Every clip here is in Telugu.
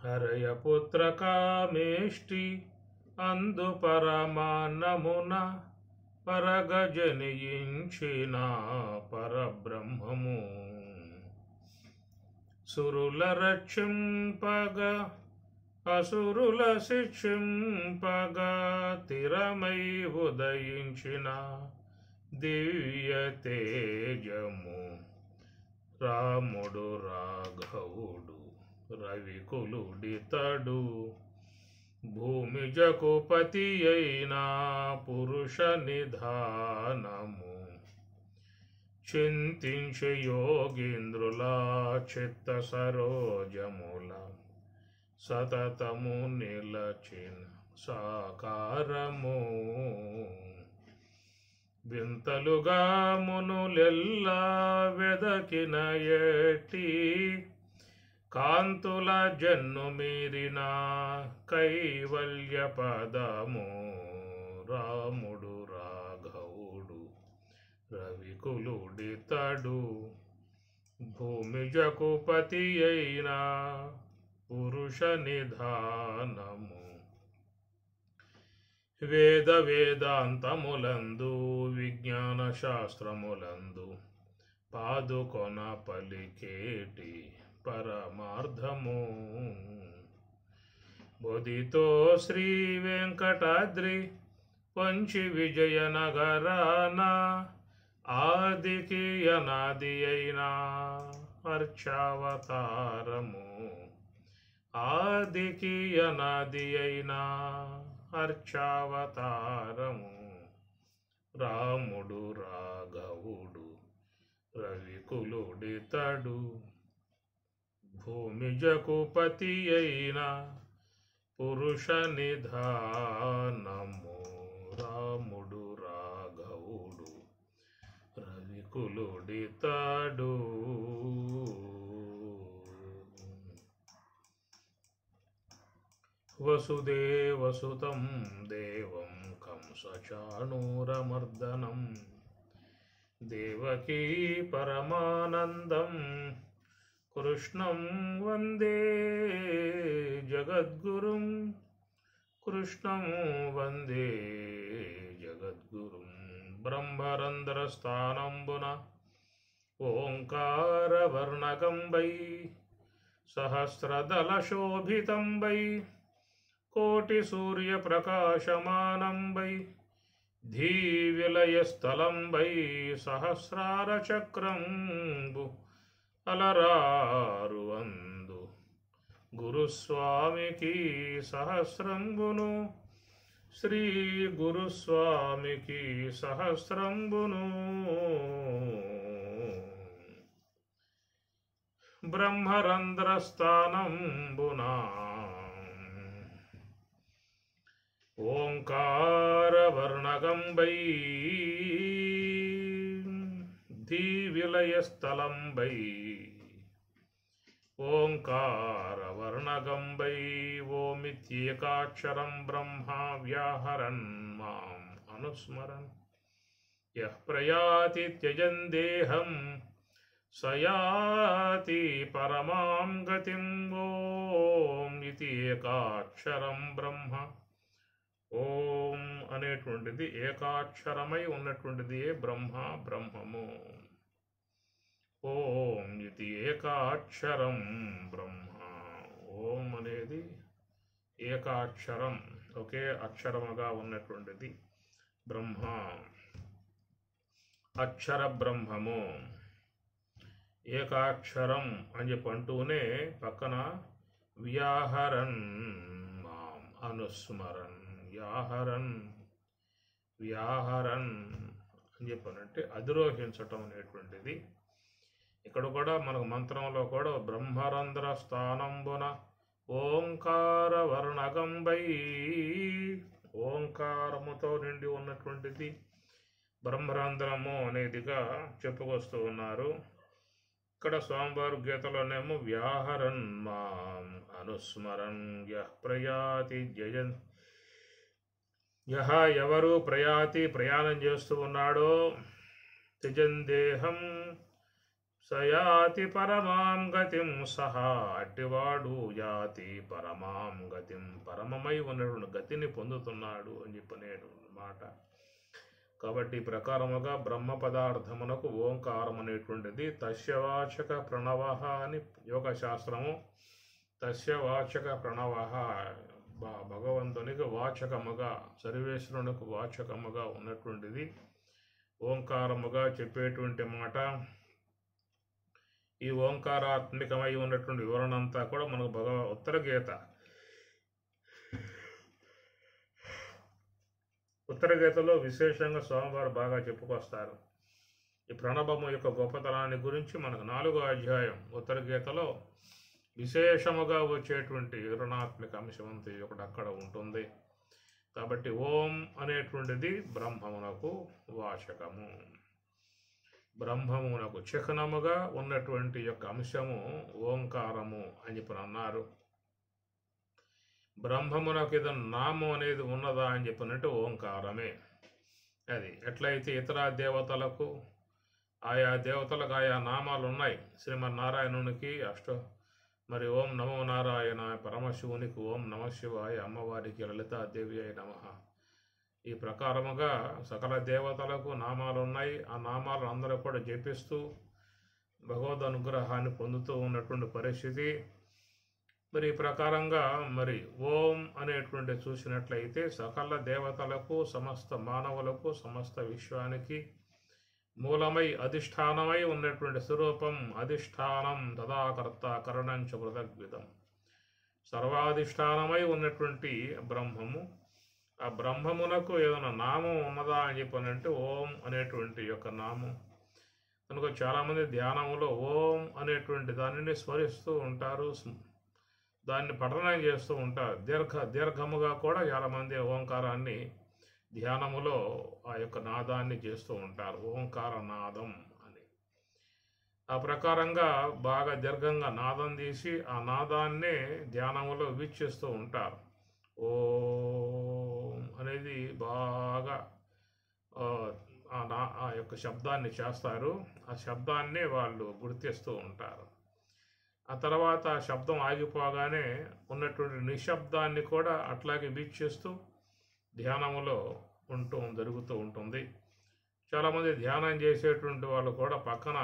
హరయపుత్ర కామేష్టి అందు పరమాన్నమున పరగజనియించిన పరబ్రహ్మము సురుల రక్షింపగా అసురుల శిక్షింపగా తిరమై ఉదయించిన దివ్య తేజము రాముడు రాఘవుడు రవికులుడితడు భూమిజకు పతి అయిన పురుష నిధానము చింతించి యోగీంద్రుల చిత్త సరోజముల సతతము నిలచిన సాకారము వింతలుగా మునులెల్లా వెదకిన ఎట్టి కాంతుల జన్ను మీరిన కైవల్య పదము రాముడు రాఘవుడు రవికులుడితడు భూమిజకు పతి అయిన పురుష నిధానము వేద వేదాంతములందు విజ్ఞాన శాస్త్రములందు పాదుకొన పలికేటి పరమార్థము బోధితో శ్రీ వెంకటాద్రి పంచి విజయనగరాన ఆదికి అనాది అయిన అర్చావతారము ఆదికి అనాది అయిన అర్చావతారము రాముడు రాఘవుడు రవికులుడితడు భూమిజకు పతి అయిన పురుష నిధానము రాముడు రాఘవుడు రవికులుడితడు వసుదేవసుతం దేవం కంసచాణూరమర్దనం దేవకీ పరమానందం కృష్ణం వందే జగద్గురుం కృష్ణం వందే జగద్గురుం బ్రహ్మరంధ్రస్థానంబున ఓంకారవర్ణకంబై సహస్రదళశోభితంబై కోటి సూర్యప్రకాశమానంబై ధీవిలయస్థలంబై సహస్రారచక్రంబు అలరారు అందు గురుస్వామికి సహస్రంబును శ్రీ గురుస్వామికి సహస్రంబును బ్రహ్మరంధ్రస్థానంబునా ఓంకారవర్ణకంబై ధీవిలయస్థలంబై ఓంకారవర్ణకంబై ఓమిత్యేకాక్షరం బ్రహ్మ వ్యాహరన్ మాం అనుస్మరన్ యః ప్రయాతి త్యజన్ దేహం సయాతి పరమాం గతిం ఓం ఇతి ఏకాక్షరం బ్రహ్మ ఓం అనేటువంటిది ఏకాక్షరమై ఉన్నటువంటిది బ్రహ్మ బ్రహ్మము ఓం ఇది ఏకాక్షరం బ్రహ్మ ఓం అనేది ఏకాక్షరం ఒకే అక్షరముగా ఉన్నటువంటిది బ్రహ్మ అక్షర బ్రహ్మము ఏకాక్షరం అని చెప్పి అంటూనే పక్కన వ్యాహరన్ మాం అనుస్మరన్ వ్యాహరన్ వ్యాహరన్ అని చెప్పనంటే అధిరోహించటం అనేటువంటిది ఇక్కడ కూడా మనకు మంత్రంలో కూడా బ్రహ్మరంధ్ర స్థానంబున ఓంకార వర్ణకంబై ఓంకారముతో నిండి ఉన్నటువంటిది బ్రహ్మరంధ్రము అనేదిగా చెప్పుకొస్తూ ఉన్నారు. ఇక్కడ స్వామివారు గీతలోనేమో వ్యాహరన్ మాం అనుస్మరన్ యః ప్రయాతి జయన్ యహ ఎవరు ప్రయాతి ప్రయాణం చేస్తూ ఉన్నాడో త్యజన్ దేహం సయాతి పరమాం గతిం సహా అట్టివాడు యాతి పరమాం గతిం పరమమై ఉన్నటువంటి గతిని పొందుతున్నాడు అని చెప్పనేటువంటి మాట. కాబట్టి ఈ ప్రకారముగా బ్రహ్మ పదార్థమునకు ఓంకారం అనేటువంటిది తస్యవాచక ప్రణవ అని యోగ శాస్త్రము. తస్యవాచక ప్రణవ భగవంతునికి వాచకముగా, సర్వేశ్వరునికి వాచకముగా ఉన్నటువంటిది ఓంకారముగా చెప్పేటువంటి మాట. ఈ ఓంకారాత్మికమై ఉన్నటువంటి వివరణ అంతా కూడా మనకు ఉత్తర గీతలో విశేషంగా స్వామివారు బాగా చెప్పుకొస్తారు. ఈ ప్రణవము యొక్క గొప్పతనాన్ని గురించి మనకు 4వ అధ్యాయం ఉత్తర గీతలో విశేషముగా వచ్చేటువంటి వివరణాత్మక అంశమంతా ఒకటి అక్కడ ఉంటుంది. కాబట్టి ఓం అనేటువంటిది బ్రహ్మమునకు వాచకము, బ్రహ్మమునకు చిహ్నముగా ఉన్నటువంటి యొక్క అంశము ఓంకారము అని చెప్పి అన్నారు. బ్రహ్మమునకు ఏదైనా నామం అనేది ఉన్నదా అని చెప్పినట్టు ఓంకారమే. అది ఎట్లయితే ఇతర దేవతలకు ఆయా దేవతలకు ఆయా నామాలు ఉన్నాయి. శ్రీమన్నారాయణునికి మరి ఓం నమో నారాయణ, పరమశివునికి ఓం నమ శివాయ, అమ్మవారికి లలితాదేవి అయి నమ. ఈ ప్రకారముగా సకల దేవతలకు నామాలు ఉన్నాయి. ఆ నామాలను అందరూ కూడా జపిస్తూ భగవద్ అనుగ్రహాన్ని పొందుతూ ఉన్నటువంటి పరిస్థితి. మరి ఈ ప్రకారంగా మరి ఓం అనేటువంటి చూసినట్లయితే సకల దేవతలకు, సమస్త మానవులకు, సమస్త విశ్వానికి మూలమై అధిష్టానమై ఉన్నటువంటి స్వరూపం. అధిష్టానం తదాకర్త కరణంచ పృథగ్విధం. సర్వాధిష్టానమై ఉన్నటువంటి బ్రహ్మము. ఆ బ్రహ్మమునకు ఏదైనా నామం ఉన్నదా అని చెప్పనంటే ఓం అనేటువంటి యొక్క నామం. కనుక చాలామంది ధ్యానములో ఓం అనేటువంటి దానిని స్మరిస్తూ ఉంటారు, దాన్ని పఠనం చేస్తూ ఉంటారు. దీర్ఘముగా కూడా చాలామంది ఓంకారాన్ని ధ్యానములో ఆ యొక్క నాదాన్ని చేస్తూ ఉంటారు, ఓంకార నాదం అని. ఆ ప్రకారంగా బాగా దీర్ఘంగా నాదం తీసి ఆ నాదాన్నే ధ్యానములో వీక్షిస్తూ ఉంటారు. ఓం అనేది బాగా ఆ యొక్క శబ్దాన్ని చేస్తారు. ఆ శబ్దాన్నే వాళ్ళు గుర్తిస్తూ ఉంటారు. ఆ తర్వాత ఆ శబ్దం ఆగిపోగానే ఉన్నటువంటి నిశ్శబ్దాన్ని కూడా అట్లాగే వీక్షిస్తూ ధ్యానములో జరుగుతూ ఉంటుంది. చాలామంది ధ్యానం చేసేటువంటి వాళ్ళు కూడా పక్కన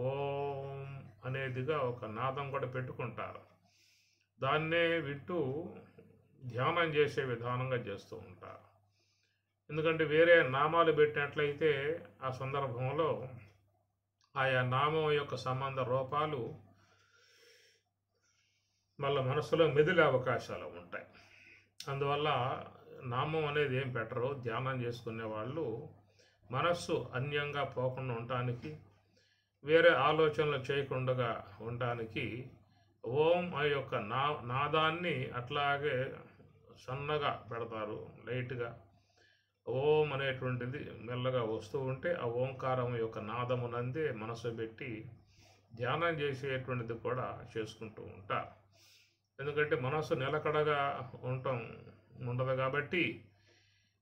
ఓం అనేదిగా ఒక నాదం కూడా పెట్టుకుంటారు. దాన్నే వింటూ ధ్యానం చేసే విధానంగా చేస్తూ ఉంటారు. ఎందుకంటే వేరే నామాలు పెట్టినట్లయితే ఆ సందర్భంలో ఆయా నామం యొక్క సంబంధ రూపాలు మళ్ళీ మనసులో మెదిలే అవకాశాలు ఉంటాయి. అందువల్ల నామం అనేది ఏం పెట్టరు. ధ్యానం చేసుకునే వాళ్ళు మనస్సు అన్యంగా పోకుండా ఉండటానికి, వేరే ఆలోచనలు చేయకుండా ఉండటానికి ఓం ఆ యొక్క నాదాన్ని అట్లాగే సన్నగా పెడతారు, లైట్గా. ఓం అనేటువంటిది మెల్లగా వస్తూ ఉంటే ఆ ఓంకారం యొక్క నాదమునందే మనసు పెట్టి ధ్యానం చేసేటువంటిది కూడా చేసుకుంటూ ఉంటారు. ఎందుకంటే మనసు నిలకడగా ఉండదు కాబట్టి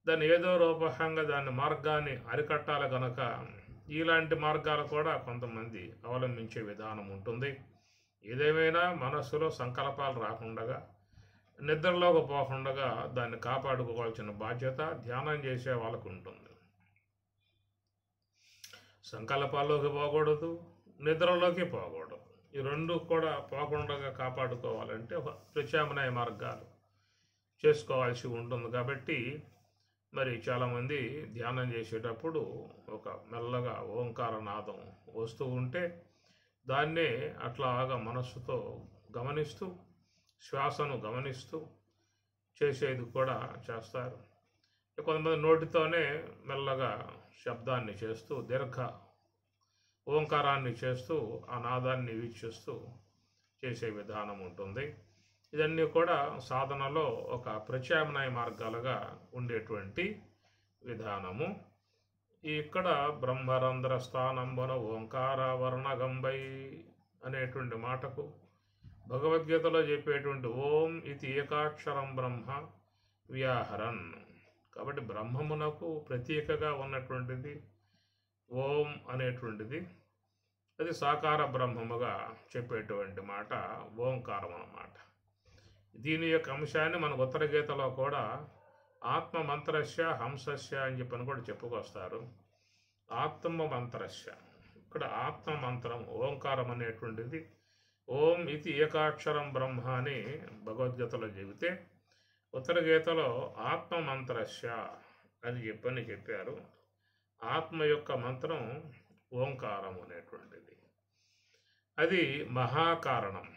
దాన్ని ఏదో రూపంగా దాని మార్గాన్ని అరికట్టాలి కనుక ఇలాంటి మార్గాలు కూడా కొంతమంది అవలంబించే విధానం ఉంటుంది. ఏదేమైనా మనస్సులో సంకల్పాలు రాకుండా, నిద్రలోకి పోకుండా దాన్ని కాపాడుకోవాల్సిన బాధ్యత ధ్యానం చేసే వాళ్ళకు ఉంటుంది. సంకల్పాల్లోకి పోకూడదు, నిద్రలోకి పోకూడదు. ఈ రెండు కూడా పోకుండా కాపాడుకోవాలంటే ప్రత్యామ్నాయ మార్గాలు చేసుకోవాల్సి ఉంటుంది. కాబట్టి మరి చాలామంది ధ్యానం చేసేటప్పుడు ఒక మెల్లగా ఓంకార నాదం వస్తూ ఉంటే దాన్నే అట్లాగా మనస్సుతో గమనిస్తూ, శ్వాసను గమనిస్తూ చేసేది కూడా చేస్తారు. కొంతమంది నోటితోనే మెల్లగా శబ్దాన్ని చేస్తూ ఓంకారాన్ని చేస్తూ ఆ నాదాన్ని వీక్షిస్తూ చేసే విధానం ఉంటుంది. ఇదన్నీ కూడా సాధనలో ఒక ప్రత్యామ్నాయ మార్గాలుగా ఉండేటువంటి విధానము. ఇక్కడ బ్రహ్మరంధ్ర స్థానంబున ఓంకార వర్ణగంబై అనేటువంటి మాటకు భగవద్గీతలో చెప్పేటువంటి ఓం ఇది ఏకాక్షరం బ్రహ్మ వ్యాహరన్. కాబట్టి బ్రహ్మమునకు ప్రత్యేకగా ఉన్నటువంటిది ఓం అనేటువంటిది. అది సాకార బ్రహ్మముగా చెప్పేటువంటి మాట ఓంకారం అన్నమాట. దీని యొక్క అంశాన్ని మన ఉత్తర గీతలో కూడా ఆత్మ మంత్రస్య హంసస్య అని చెప్పని కూడా చెప్పుకొస్తారు. ఆత్మ మంత్రస్య, ఇక్కడ ఆత్మ మంత్రం ఓంకారం అనేటువంటిది ఓం ఇది ఏకాక్షరం బ్రహ్మ అని భగవద్గీతలో చెబితే, ఉత్తర గీతలో ఆత్మ మంత్రస్య అని చెప్పారు. ఆత్మ యొక్క మంత్రం ఓంకారం అనేటువంటిది. అది మహాకారణం.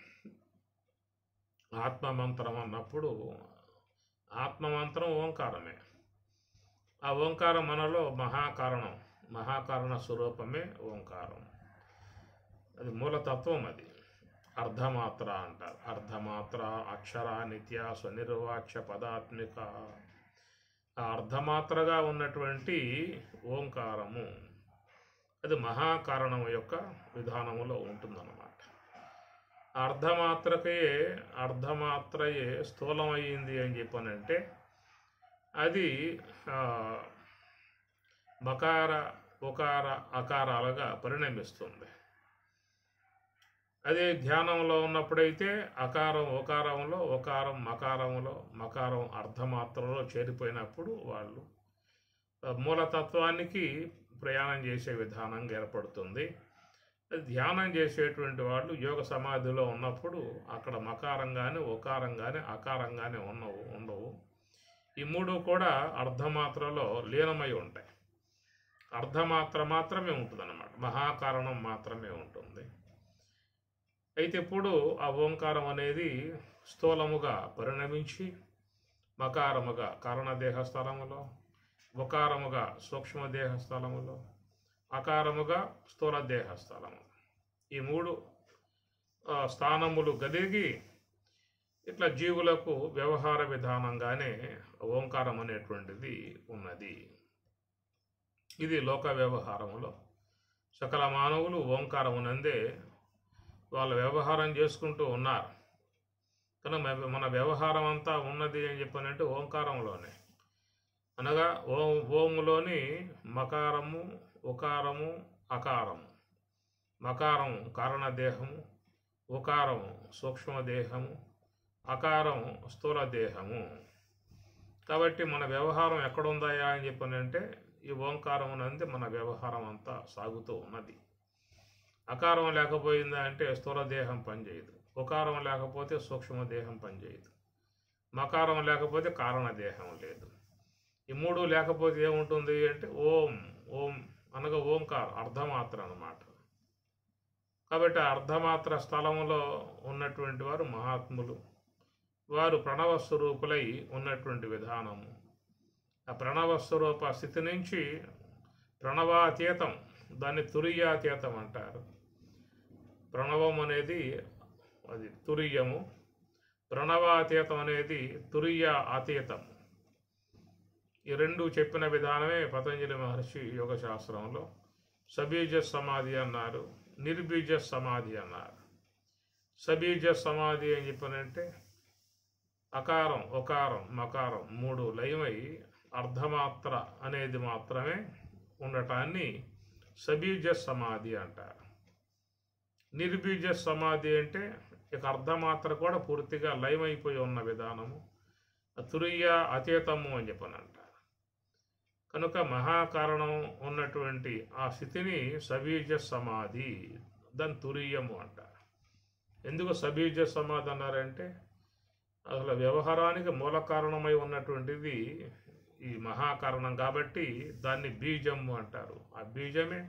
ఆత్మమంత్రం అన్నప్పుడు ఆత్మమంత్రం ఓంకారమే. ఆ ఓంకారం మనలో మహాకారణం, మహాకారణ స్వరూపమే ఓంకారం. అది మూలతత్వం. అది అర్ధమాత్ర అంటారు. అర్ధమాత్ర అక్షర నిత్య స్వనిర్వాచ్య పదాత్మిక. ఆ అర్ధమాత్రగా ఉన్నటువంటి ఓంకారము అది మహాకారణం యొక్క విధానములో ఉంటుందన్నమాట. అర్ధమాత్రయే స్థూలమయ్యింది అని చెప్పానంటే అది మకార ఉకార అకారాలుగా పరిణమిస్తుంది. అదే ధ్యానంలో ఉన్నప్పుడైతే అకారం ఉకారంలో, ఉకారం మకారంలో, మకారం అర్ధమాత్రలో చేరిపోయినప్పుడు వాళ్ళు మూలతత్వానికి ప్రయాణం చేసే విధానంగా ఏర్పడుతుంది. ధ్యానం చేసేటువంటి వాళ్ళు యోగ సమాధిలో ఉన్నప్పుడు అక్కడ మకారం కానీ ఉకారం కానీ అకారం కానీ ఉండవు. ఈ మూడు కూడా అర్ధమాత్రలో లీనమై ఉంటాయి. అర్ధమాత్ర మాత్రమే ఉంటుందన్నమాట, మహాకారణం మాత్రమే ఉంటుంది. అయితే ఇప్పుడు ఆ ఓంకారం అనేది స్థూలముగా పరిణమించి మకారముగా కారణదేహ స్థలములో, ఉకారముగా సూక్ష్మదేహ స్థలములో, అకారముగా స్థూల దేహ స్థలము, ఈ మూడు స్థానములు గదిగి ఇట్లా జీవులకు వ్యవహార విధానంగానే ఓంకారం అనేటువంటిది ఉన్నది. ఇది లోక వ్యవహారములో సకల మానవులు ఓంకారమునందే వాళ్ళ వ్యవహారం చేసుకుంటూ ఉన్నారు. కనుక మన వ్యవహారం అంతా ఉన్నది అని చెప్పానంటే ఓంకారంలోనే. అనగా ఓములోని మకారము ఉకారము అకారము. మకారం కారణదేహము, ఉకారం సూక్ష్మదేహము, అకారం స్థూల దేహము. కాబట్టి మన వ్యవహారం ఎక్కడుందాయా అని చెప్పానంటే ఈ ఓంకారం నంది మన వ్యవహారం అంతా సాగుతూ ఉన్నది. అకారం లేకపోయిందా అంటే స్థూల దేహం పనిచేయదు, ఉకారం లేకపోతే సూక్ష్మదేహం పనిచేయదు, మకారం లేకపోతే కారణదేహం లేదు. ఈ మూడు లేకపోతే ఏముంటుంది అంటే ఓం అనగా ఓంకారం అర్ధమాత్ర అన్నమాట. కాబట్టి అర్ధమాత్ర స్థలంలో ఉన్నటువంటి వారు మహాత్ములు. వారు ప్రణవస్వరూపులై ఉన్నటువంటి విధానము. ఆ ప్రణవస్వరూప స్థితి నుంచి ప్రణవాతీతం, దాన్ని తురీయాతీతం అంటారు. ప్రణవం అనేది అది తురీయము, ప్రణవాతీతం అనేది తురీయ అతీతం. ఈ రెండు చెప్పిన విధానమే పతంజలి మహర్షి యోగ శాస్త్రంలో సబీజ సమాధి అన్నారు, నిర్బీజ సమాధి అన్నారు. సబీజ సమాధి అని చెప్పనంటే అకారం ఉకారం మకారం మూడు లయమై అర్ధమాత్ర అనేది మాత్రమే ఉండటాన్ని సబీజ సమాధి అంటారు. నిర్బీజ సమాధి అంటే ఇక అర్ధమాత్ర కూడా పూర్తిగా లయమైపోయి ఉన్న విధానము, తురీయ అతీతము అని చెప్పని అంటారు. కనుక మహాకారణం ఉన్నటువంటి ఆ స్థితిని సబీజ సమాధి, దాన్ని తురీయము అంటారు. ఎందుకు సబీజ సమాధి అన్నారంటే అసలు వ్యవహారానికి మూల కారణమై ఉన్నటువంటిది ఈ మహాకారణం కాబట్టి దాన్ని బీజము అంటారు. ఆ బీజమే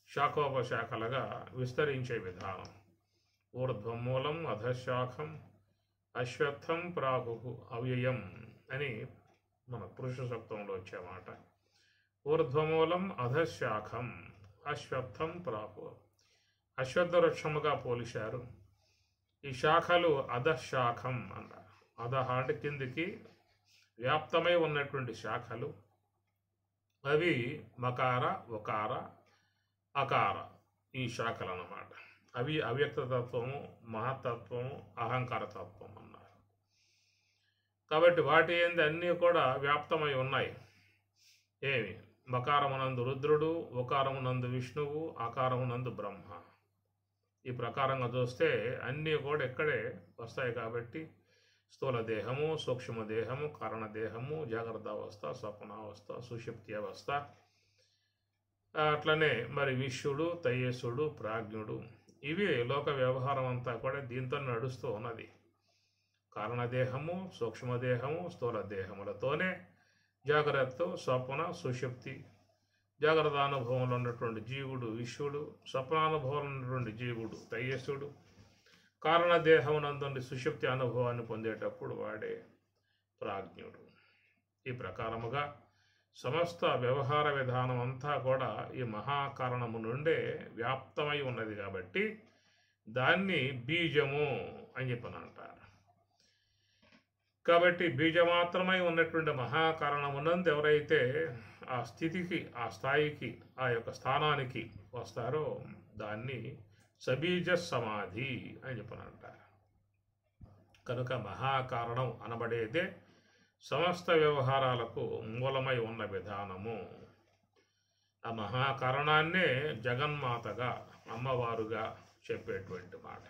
శాఖోపశాఖలుగా విస్తరించే విధానం. ఊర్ధ్వమూలం అధశాఖం అశ్వత్థం ప్రాహు అవ్యయం అని మన పురుష సూక్తంలో వచ్చే మాట. ఊర్ధ్వమూలం అధశాఖం అశ్వత్థం ప్రాహు, అశ్వత్థ వృక్షముగా పోలిశారు. ఈ శాఖలు అధశాఖం అన్నారు. అధహ అంటే కిందికి వ్యాప్తమై ఉన్నటువంటి శాఖలు. అవి మకార ఉకార అకార ఈ శాఖలు అన్నమాట. అవి అవ్యక్తతత్వము, మహత్తత్వము, అహంకారతత్వం అన్నారు. కాబట్టి వాటి ఏంది అన్నీ కూడా వ్యాప్తమై ఉన్నాయి. ఏమి మకారమునందు రుద్రుడు, ఉకారమునందు విష్ణువు, అకారమునందు బ్రహ్మ. ఈ ప్రకారంగా చూస్తే అన్నీ కూడా ఇక్కడే వస్తాయి. కాబట్టి స్థూల దేహము, సూక్ష్మ దేహము, కారణదేహము, జాగ్రత్త అవస్థ, స్వప్నావస్థ, సుషుప్తి అవస్థ, అట్లనే మరి విశ్వడు, తైజస్సుడు, ప్రాజ్ఞుడు, ఇవి లోక వ్యవహారం అంతా కూడా దీంతో నడుస్తూ ఉన్నది. కారణదేహము, సూక్ష్మదేహము, స్థూల దేహములతోనే జాగ్రత్త, స్వప్న, సుషుప్తి, జాగ్రత్త అనుభవంలో ఉన్నటువంటి జీవుడు విశ్వడు, స్వప్నానుభవంలో ఉన్నటువంటి జీవుడు తైజస్సుడు, కారణదేహమునందుండి సుషుప్తి అనుభవాన్ని పొందేటప్పుడు వాడే ప్రాజ్ఞుడు. ఈ ప్రకారముగా సమస్త వ్యవహార విధానం అంతా కూడా ఈ మహాకారణము నుండే వ్యాప్తమై ఉన్నది. కాబట్టి దాన్ని బీజము అని చెప్పని అంటారు. కాబట్టి బీజమాత్రమై ఉన్నటువంటి మహాకారణమునందు ఎవరైతే ఆ స్థితికి, ఆ స్థాయికి, ఆ యొక్క స్థానానికి వస్తారో దాన్ని సబీజ సమాధి అని చెప్పని అంటారు. కనుక మహాకారణం అనబడేదే సమస్త వ్యవహారాలకు మూలమై ఉన్న విధానము. ఆ మహాకారణాన్నే జగన్మాతగా, అమ్మవారుగా చెప్పేటువంటి మాట.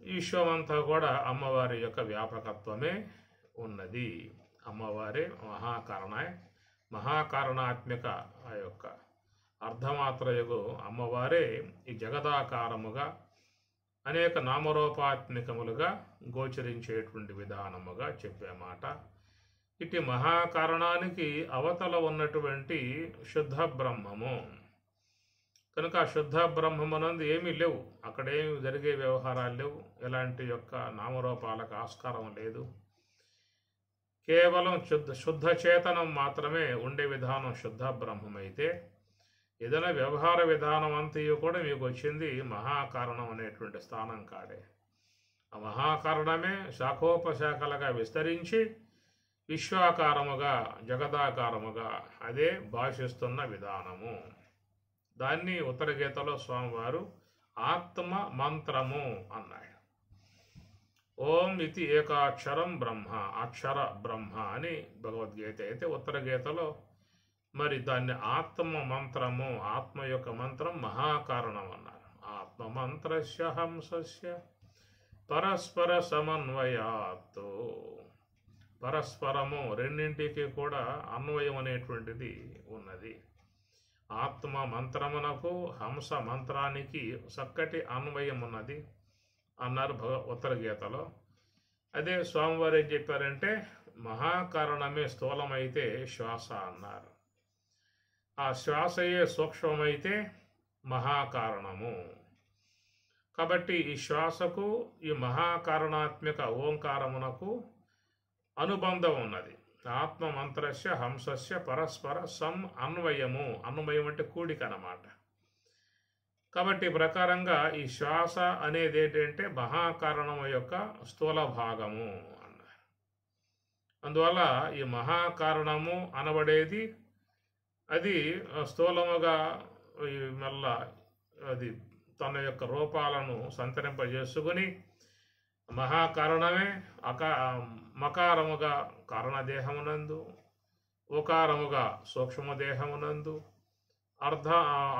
ఈ విశ్వమంతా కూడా అమ్మవారి యొక్క వ్యాపకత్వమే ఉన్నది. అమ్మవారే మహాకారణాత్మిక ఆ యొక్క అర్ధమాత్రయగు అమ్మవారే ఈ జగదాకారముగా అనేక నామరూపాత్మికములుగా గోచరించేటువంటి విధానముగా చెప్పే మాట. ఇటు మహాకారణానికి అవతల ఉన్నటువంటి శుద్ధ బ్రహ్మము. కనుక ఆ శుద్ధ బ్రహ్మమునందు ఏమీ లేవు, అక్కడేమి జరిగే వ్యవహారాలు లేవు, ఎలాంటి యొక్క నామరూపాలకు ఆస్కారం లేదు. కేవలం శుద్ధ చేతనం మాత్రమే ఉండే విధానం శుద్ధ బ్రహ్మమైతే, ఏదైనా వ్యవహార విధానం అంతయు కూడా మీకు వచ్చింది మహాకారణం అనేటువంటి స్థానం కాడే. ఆ మహాకారణమే శాఖోపశాఖలుగా విస్తరించి విశ్వాకారముగా, జగదాకారముగా అదే భాషిస్తున్న విధానము. దాన్ని ఉత్తర గీతలో స్వామివారు ఆత్మ మంత్రము అన్నాడు. ఓం ఇది ఏకాక్షరం బ్రహ్మ, అక్షర బ్రహ్మ అని భగవద్గీత అయితే, ఉత్తర గీతలో మరి దాన్ని ఆత్మ మంత్రము, ఆత్మ యొక్క మంత్రం మహాకారణం అన్నారు. ఆత్మ మంత్రస్య హంసస్య పరస్పర సమన్వయాత్తు. పరస్పరము రెండింటికి కూడా అన్వయం అనేటువంటిది ఉన్నది. ఆత్మ మంత్రమునకు హంస మంత్రానికి చక్కటి అన్వయం ఉన్నది అన్నారు ఉత్తర గీతలో. అదే స్వామివారు ఏం చెప్పారంటే, మహాకారణమే స్థూలమైతే శ్వాస అన్నారు. ఆ శ్వాసయే సూక్ష్మమైతే మహాకారణము. కాబట్టి ఈ శ్వాసకు ఈ మహాకారణాత్మిక ఓంకారమునకు అనుబంధం ఉన్నది. ఆత్మ మంత్రస్య హంసస్య పరస్పర అన్వయము. అన్వయం అంటే కూడిక అన్నమాట. కాబట్టి ప్రకారంగా ఈ శ్వాస అనేది ఏంటంటే మహాకారణము యొక్క స్థూల భాగము అన్నారు. అందువల్ల ఈ మహాకారణము అనబడేది అది స్థూలముగా మళ్ళా అది తన యొక్క రూపాలను సంతరింపజేసుకుని మహాకారణమే మకారముగా కారణదేహమునందు, ఉకారముగా సూక్ష్మదేహమునందు,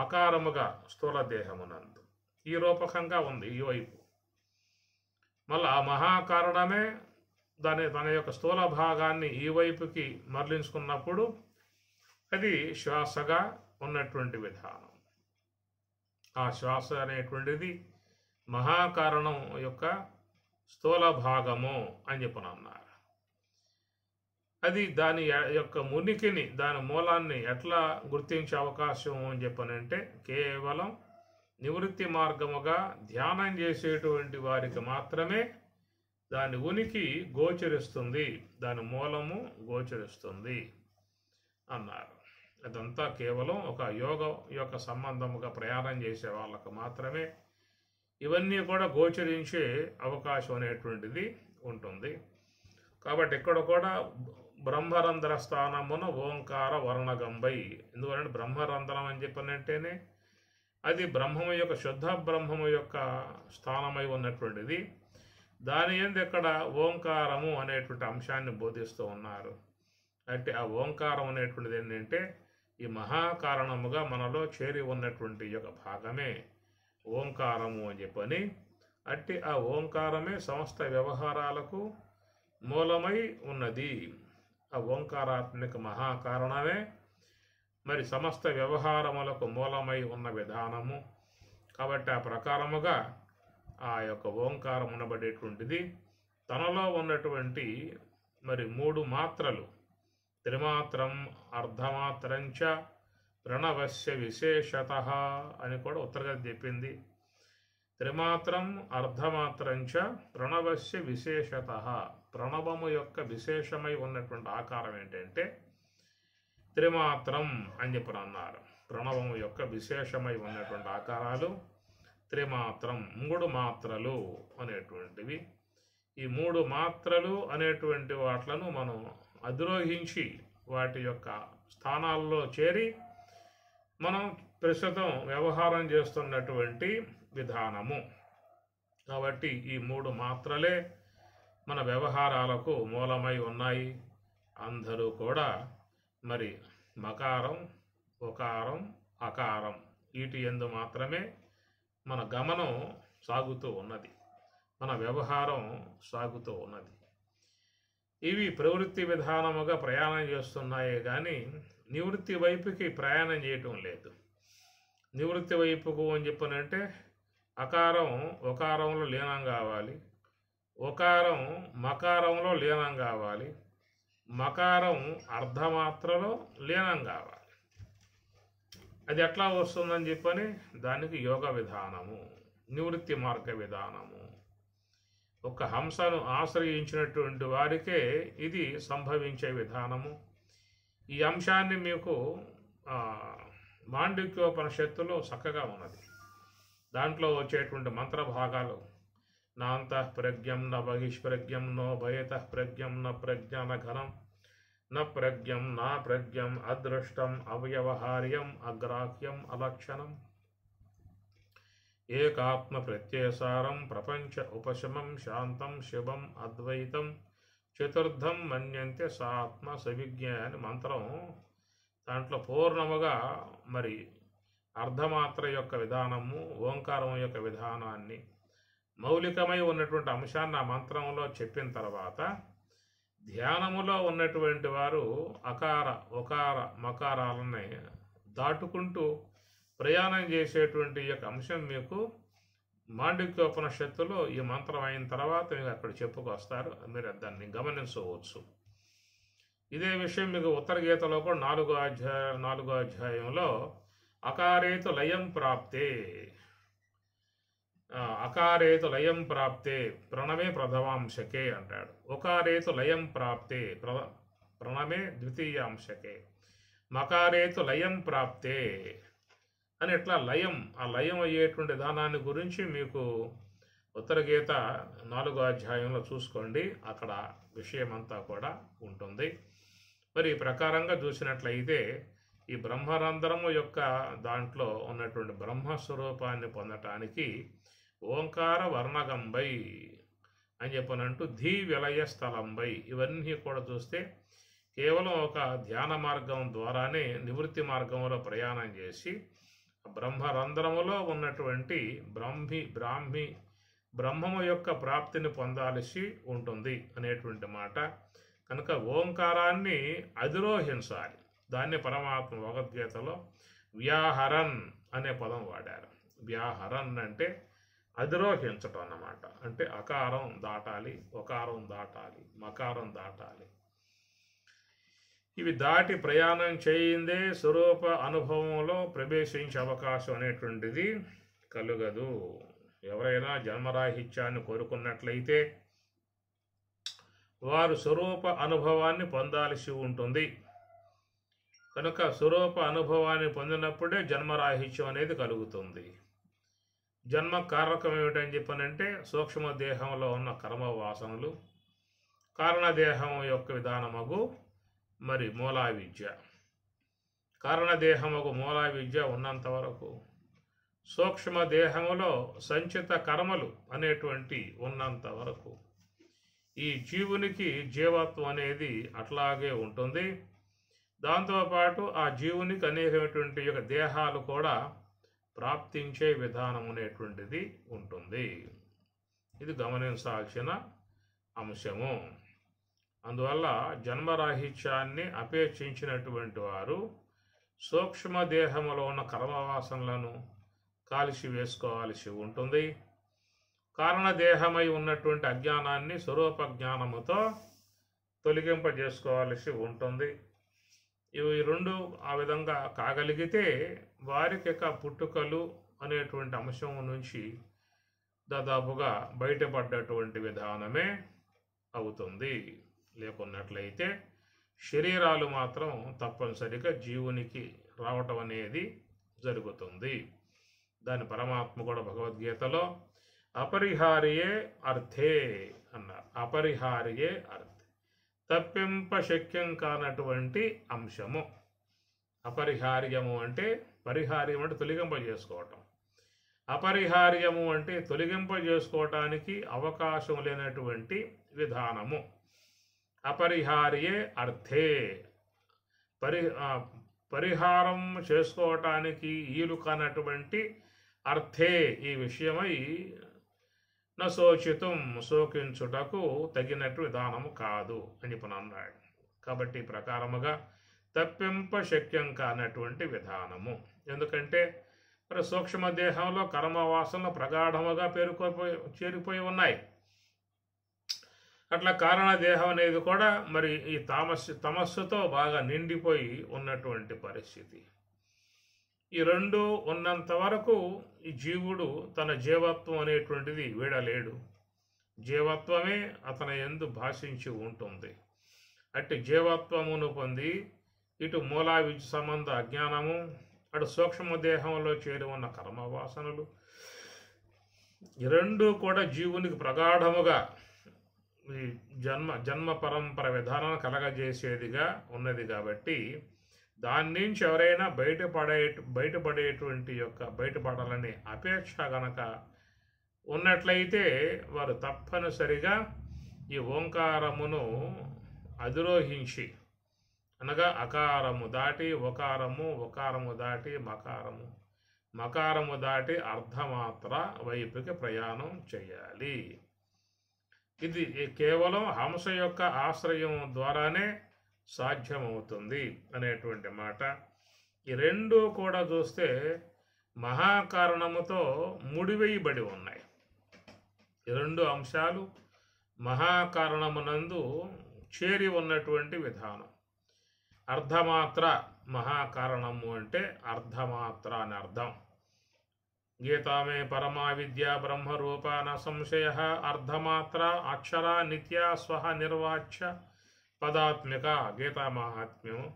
అకారముగా స్థూల దేహమునందు ఈ రూపకంగా ఉంది ఈ వైపు. మళ్ళీ ఆ మహాకారణమే తన యొక్క స్థూల భాగాన్ని ఈ వైపుకి మరలించుకున్నప్పుడు అది శ్వాసగా ఉన్నటువంటి విధానం. ఆ శ్వాస అనేటువంటిది మహాకారణం యొక్క స్థూల భాగము అని చెప్పనన్నారు. అది దాని యొక్క ఉనికిని, దాని మూలాన్ని ఎట్లా గుర్తించే అవకాశం అని చెప్పనంటే, కేవలం నివృత్తి మార్గముగా ధ్యానం చేసేటువంటి వారికి మాత్రమే దాని ఉనికి గోచరిస్తుంది, దాని మూలము గోచరిస్తుంది అన్నారు. అదంతా కేవలం ఒక యోగం యొక్క సంబంధముగా ప్రయాణం చేసే వాళ్ళకు మాత్రమే ఇవన్నీ కూడా గోచరించే అవకాశం అనేటువంటిది ఉంటుంది. కాబట్టి ఇక్కడ కూడా బ్రహ్మరంధ్ర స్థానమున ఓంకార వర్ణగంబై. ఎందుకంటే బ్రహ్మరంధ్రం అని చెప్పనంటేనే అది బ్రహ్మము యొక్క శుద్ధ బ్రహ్మము యొక్క స్థానమై ఉన్నటువంటిది. దాని యందు ఇక్కడ ఓంకారము అనేటువంటి అంశాన్ని బోధిస్తూ ఉన్నారు. అంటే ఆ ఓంకారం అనేటువంటిది ఏంటంటే ఈ మహాకారణముగా మనలో చేరి ఉన్నటువంటి యొక్క భాగమే ఓంకారము అని చెప్పని. అట్టి ఆ ఓంకారమే సమస్త వ్యవహారాలకు మూలమై ఉన్నది. ఆ ఓంకారాత్మక మహాకారణమే మరి సమస్త వ్యవహారములకు మూలమై ఉన్న విధానము. కాబట్టి ఆ ప్రకారముగా ఆ యొక్క ఓంకారం అనబడేటువంటిది తనలో ఉన్నటువంటి మరి 3 మాత్రలు, త్రిమాత్రం, అర్ధమాత్రంచ ప్రణవస్య విశేషతః అని కూడా ఉత్తరగతి చెప్పింది. త్రిమాత్రం, అర్ధమాత్రంచ ప్రణవస్య విశేషతః. ప్రణవము యొక్క విశేషమై ఉన్నటువంటి ఆకారం ఏంటంటే త్రిమాత్రం అని చెప్పి అన్నారు. ప్రణవము యొక్క విశేషమై ఉన్నటువంటి ఆకారాలు త్రిమాత్రం, 3 మాత్రలు అనేటువంటివి. ఈ 3 మాత్రలు అనేటువంటి వాట్లను మనం అధిరోహించి వాటి యొక్క స్థానాల్లో చేరి మనం ప్రస్తుతం వ్యవహారం చేస్తున్నటువంటి విధానము. కాబట్టి ఈ 3 మాత్రలే మన వ్యవహారాలకు మూలమై ఉన్నాయి. అందరూ కూడా మరి మకారం, ఉకారం, అకారం వీటి యందు మాత్రమే మన గమనం సాగుతూ ఉన్నది, మన వ్యవహారం సాగుతూ ఉన్నది. ఇవి ప్రవృత్తి విధానముగా ప్రయాణం చేస్తున్నాయే కానీ నివృత్తి వైపుకి ప్రయాణం చేయటం లేదు. నివృత్తి వైపుకు అని చెప్పనంటే అకారం ఒకారంలో లీనం కావాలి, ఒకారం మకారంలో లీనం కావాలి, మకారం అర్ధమాత్రలో లీనం కావాలి. అది ఎట్లా వస్తుందని చెప్పని దానికి యోగ విధానము, నివృత్తి మార్గ విధానము. ఒక హంసను ఆశ్రయించినటువంటి వారికే ఇది సంభవించే విధానము. ఈ అంశాన్ని మీకు మాండిక్యోపనిషత్తులో చక్కగా ఉన్నది. దాంట్లో వచ్చేటువంటి మంత్రభాగాలు నాంతః ప్రజ్ఞం న బహిష్ప్రజ్ఞం నో భయతః ప్రజ్ఞం న ప్రజ్ఞాన ఘనం న ప్రజ్ఞం నా ప్రజ్ఞం అదృష్టం అవ్యవహార్యం అగ్రాహ్యం అలక్షణం ఏకాత్మ ప్రత్యయసారం ప్రపంచ ఉపశమం శాంతం శివం అద్వైతం చతుర్థం మన్యంతే సాత్మ సవిజ్ఞ అని మంత్రం. దాంట్లో పూర్ణముగా మరి అర్ధమాత్ర యొక్క విధానము, ఓంకారం యొక్క విధానాన్ని, మౌలికమై ఉన్నటువంటి అంశాన్ని ఆ మంత్రంలో చెప్పిన తర్వాత ధ్యానములో ఉన్నటువంటి వారు అకార, ఒకార, మకారాలని దాటుకుంటూ ప్రయాణం చేసేటువంటి యొక్క అంశం మీకు మాండిక్యోపనిషత్తులో ఈ మంత్రం అయిన తర్వాత మీకు అక్కడ చెప్పుకొస్తారు. మీరు దాన్ని గమనించవచ్చు. ఇదే విషయం మీకు ఉత్తర గీతలో కూడా 4వ అధ్యాయంలో అకారేతు లయం ప్రాప్తే, అకారేతు లయం ప్రాప్తే ప్రణమే ప్రథమాంశకే అంటాడు. ఒకారేతు లయం ప్రాప్తే ప్రణమే ద్వితీయాంశకే, మకారేతు లయం ప్రాప్తే అని ఇట్లా లయం, ఆ లయం అయ్యేటువంటి దానాన్ని గురించి మీకు ఉత్తర గీత 4వ అధ్యాయంలో చూసుకోండి. అక్కడ విషయమంతా కూడా ఉంటుంది. మరి ఈ ప్రకారంగా చూసినట్లయితే ఈ బ్రహ్మరంధ్రము యొక్క దాంట్లో ఉన్నటువంటి బ్రహ్మస్వరూపాన్ని పొందటానికి ఓంకార వర్ణగంబై అని చెప్పనంటూ ధీ విలయ స్థలంబై ఇవన్నీ కూడా చూస్తే కేవలం ఒక ధ్యాన మార్గం ద్వారానే నివృత్తి మార్గంలో ప్రయాణం చేసి బ్రహ్మరంధ్రములో ఉన్నటువంటి బ్రహ్మము యొక్క ప్రాప్తిని పొందాల్సి ఉంటుంది అనేటువంటి మాట. కనుక ఓంకారాన్ని అధిరోహించాలి. దాన్ని పరమాత్మ భగవద్గీతలో వ్యాహరన్ అనే పదం వాడారు. వ్యాహరన్ అంటే అధిరోహించటం అన్నమాట. అంటే అకారం దాటాలి, ఒకారం దాటాలి, మకారం దాటాలి. ఇవి దాటి ప్రయాణం చేయిందే స్వరూప అనుభవంలో ప్రవేశించే అవకాశం అనేటువంటిది కలుగదు. ఎవరైనా జన్మరాహిత్యాన్ని కోరుకున్నట్లయితే వారు స్వరూప అనుభవాన్ని పొందాల్సి ఉంటుంది. కనుక స్వరూప అనుభవాన్ని పొందినప్పుడే జన్మరాహిత్యం అనేది కలుగుతుంది. జన్మ కారకం ఏమిటని చెప్పనంటే సూక్ష్మ దేహంలో ఉన్న కర్మ వాసనలు, కారణదేహం యొక్క విధానమగు మరి మూలా విద్య. కారణదేహముకు మూలా విద్య ఉన్నంత వరకు, సూక్ష్మ దేహములో సంచిత కర్మలు అనేటువంటి ఉన్నంత వరకు ఈ జీవునికి జీవత్వం అనేది అట్లాగే ఉంటుంది. దాంతోపాటు ఆ జీవునికి అనేకమైనటువంటి యొక్క దేహాలు కూడా ప్రాప్తించే విధానం అనేటువంటిది ఉంటుంది. ఇది గమనించాల్సిన అంశము. అందువల్ల జన్మరాహిత్యాన్ని అపేక్షించినటువంటి వారు సూక్ష్మదేహములో ఉన్న కర్మవాసనలను కాల్చి వేసుకోవాల్సి ఉంటుంది. కారణదేహమై ఉన్నటువంటి అజ్ఞానాన్ని స్వరూప జ్ఞానముతో తొలగింపజేసుకోవాల్సి ఉంటుంది. ఇవి రెండు ఆ విధంగా కాగలిగితే వారికి పుట్టుకలు అనేటువంటి అంశం నుంచి దాదాపుగా బయటపడ్డటువంటి విధానమే అవుతుంది. లేకున్నట్లయితే శరీరాలు మాత్రం తప్పనిసరిగా జీవునికి రావటం అనేది జరుగుతుంది. దాని పరమాత్మ కూడా భగవద్గీతలో అపరిహార్యే అర్థే అన్నారు. అపరిహార్యే అర్థే, తప్పింప శక్యం కానటువంటి అంశము. అపరిహార్యము అంటే, పరిహార్యం అంటే తొలగింపజేసుకోవటం, అపరిహార్యము అంటే తొలగింపజేసుకోవటానికి అవకాశం లేనటువంటి విధానము. అపరిహార్యే అర్థే, పరిహారం చేసుకోవటానికి ఈలు కానటువంటి అర్థే, ఈ విషయమై నశోచితం, శోకించుటకు తగినట్టు విధానము కాదు అని చెప్పి అన్నాడు. కాబట్టి ఈ ప్రకారముగా తప్పింప శక్యం కానటువంటి విధానము. ఎందుకంటే మరి సూక్ష్మదేహంలో కర్మవాసనలు ప్రగాఢముగా చేరిపోయి ఉన్నాయి. అట్లా కారణదేహం అనేది కూడా మరి ఈ తమస్సుతో బాగా నిండిపోయి ఉన్నటువంటి పరిస్థితి. ఈ రెండు ఉన్నంత వరకు ఈ జీవుడు తన జీవత్వం అనేటువంటిది వీడలేడు. జీవత్వమే అతని యందు భాషించి ఉంటుంది. అట్టి జీవత్వమును పొంది ఇటు మూలా విద్య సంబంధ అజ్ఞానము, అటు సూక్ష్మదేహంలో చేరి ఉన్న కర్మవాసనలు, ఈ రెండు కూడా జీవునికి ప్రగాఢముగా ఈ జన్మ పరంపర విధానం కలగజేసేదిగా ఉన్నది. కాబట్టి దాని నుంచి ఎవరైనా బయటపడాలనే అపేక్ష గనక ఉన్నట్లయితే వారు తప్పనిసరిగా ఈ ఓంకారమును అధిరోహించి, అనగా అకారము దాటి ఒకారము, ఒకారము దాటి మకారము, మకారము దాటి అర్ధమాత్ర వైపుకి ప్రయాణం చేయాలి. ఇది కేవలం హంస యొక్క ఆశ్రయం ద్వారానే సాధ్యమవుతుంది అనేటువంటి మాట. ఈ రెండు కూడా చూస్తే మహాకారణముతో ముడివేయబడి ఉన్నాయి. ఈ రెండు అంశాలు మహాకారణమునందు చేరి ఉన్నటువంటి విధానం. అర్ధమాత్ర మహాకారణము అంటే అర్ధమాత్ర అని అర్థం. గీతామే పరమా విద్యా బ్రహ్మరూపాన సంశయ అర్ధమాత్ర అక్షర నిత్య స్వహ నిర్వాచ్య పదాత్మిక. గీతా మహాత్మ్యము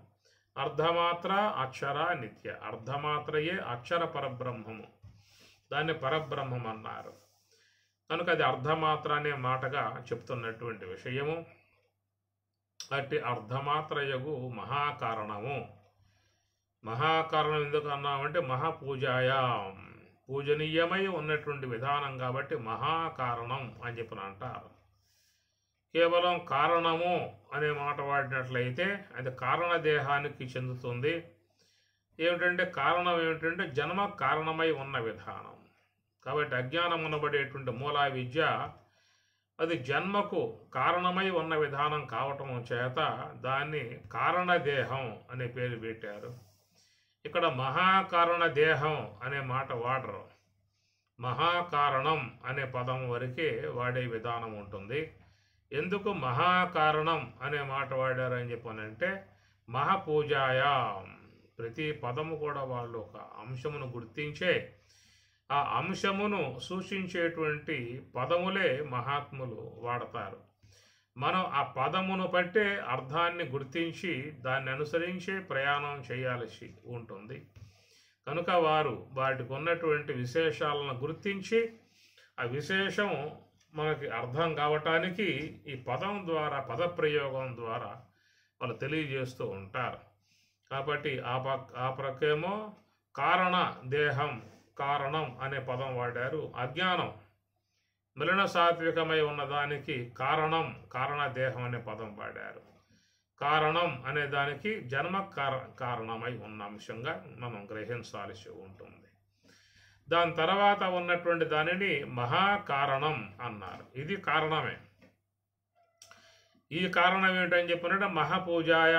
అర్ధమాత్ర అక్షర నిత్య. అర్ధమాత్రయే అక్షర పరబ్రహ్మము, దాన్ని పరబ్రహ్మం అన్నారు. కనుక అది అర్ధమాత్ర అనే మాటగా చెప్తున్నటువంటి విషయము. అట్టి అర్ధమాత్రయగు మహాకారణము. మహాకారణం ఎందుకు అన్నామంటే మహాపూజాయా, పూజనీయమై ఉన్నటువంటి విధానం కాబట్టి మహాకారణం అని చెప్పిన అంటారు. కేవలం కారణము అనే మాట వాడినట్లయితే అది కారణదేహానికి చెందుతుంది. ఏమిటంటే కారణం ఏమిటంటే జన్మ కారణమై ఉన్న విధానం. కాబట్టి అజ్ఞానం అనబడేటువంటి మూలా విద్య అది జన్మకు కారణమై ఉన్న విధానం కావటం చేత దాన్ని కారణదేహం అనే పేరు పెట్టారు. ఇక్కడ మహాకారణ దేహం అనే మాట వాడరు. మహాకారణం అనే పదం వరకే వాడే విధానం ఉంటుంది. ఎందుకు మహాకారణం అనే మాట వాడారని చెప్పానంటే మహాపూజాయా, ప్రతి పదము కూడా వాళ్ళు ఒక అంశమును గుర్తించే ఆ అంశమును సూచించేటువంటి పదములే మహాత్ములు వాడతారు. మనం ఆ పదమును బట్టే అర్థాన్ని గుర్తించి దాన్ని అనుసరించే ప్రయాణం చేయాల్సి ఉంటుంది. కనుక వారు వాటికి ఉన్నటువంటి విశేషాలను గుర్తించి ఆ విశేషం మనకి అర్థం కావటానికి ఈ పదం ద్వారా, పదప్రయోగం ద్వారా వాళ్ళు తెలియజేస్తూ ఉంటారు. కాబట్టి ఆ ప్రకేమో కారణ దేహం, కారణం అనే పదం వాడారు. అజ్ఞానం మిలన సాత్వికమై ఉన్నదానికి కారణం, కారణదేహం అనే పదం వాడారు. కారణం అనే దానికి జన్మ కారణమై ఉన్న అంశంగా మనం గ్రహించాల్సి ఉంటుంది. దాని తర్వాత ఉన్నటువంటి దానిని మహాకారణం అన్నారు. ఇది కారణమే. ఈ కారణం ఏంటని చెప్పినట్టే మహాపూజాయ.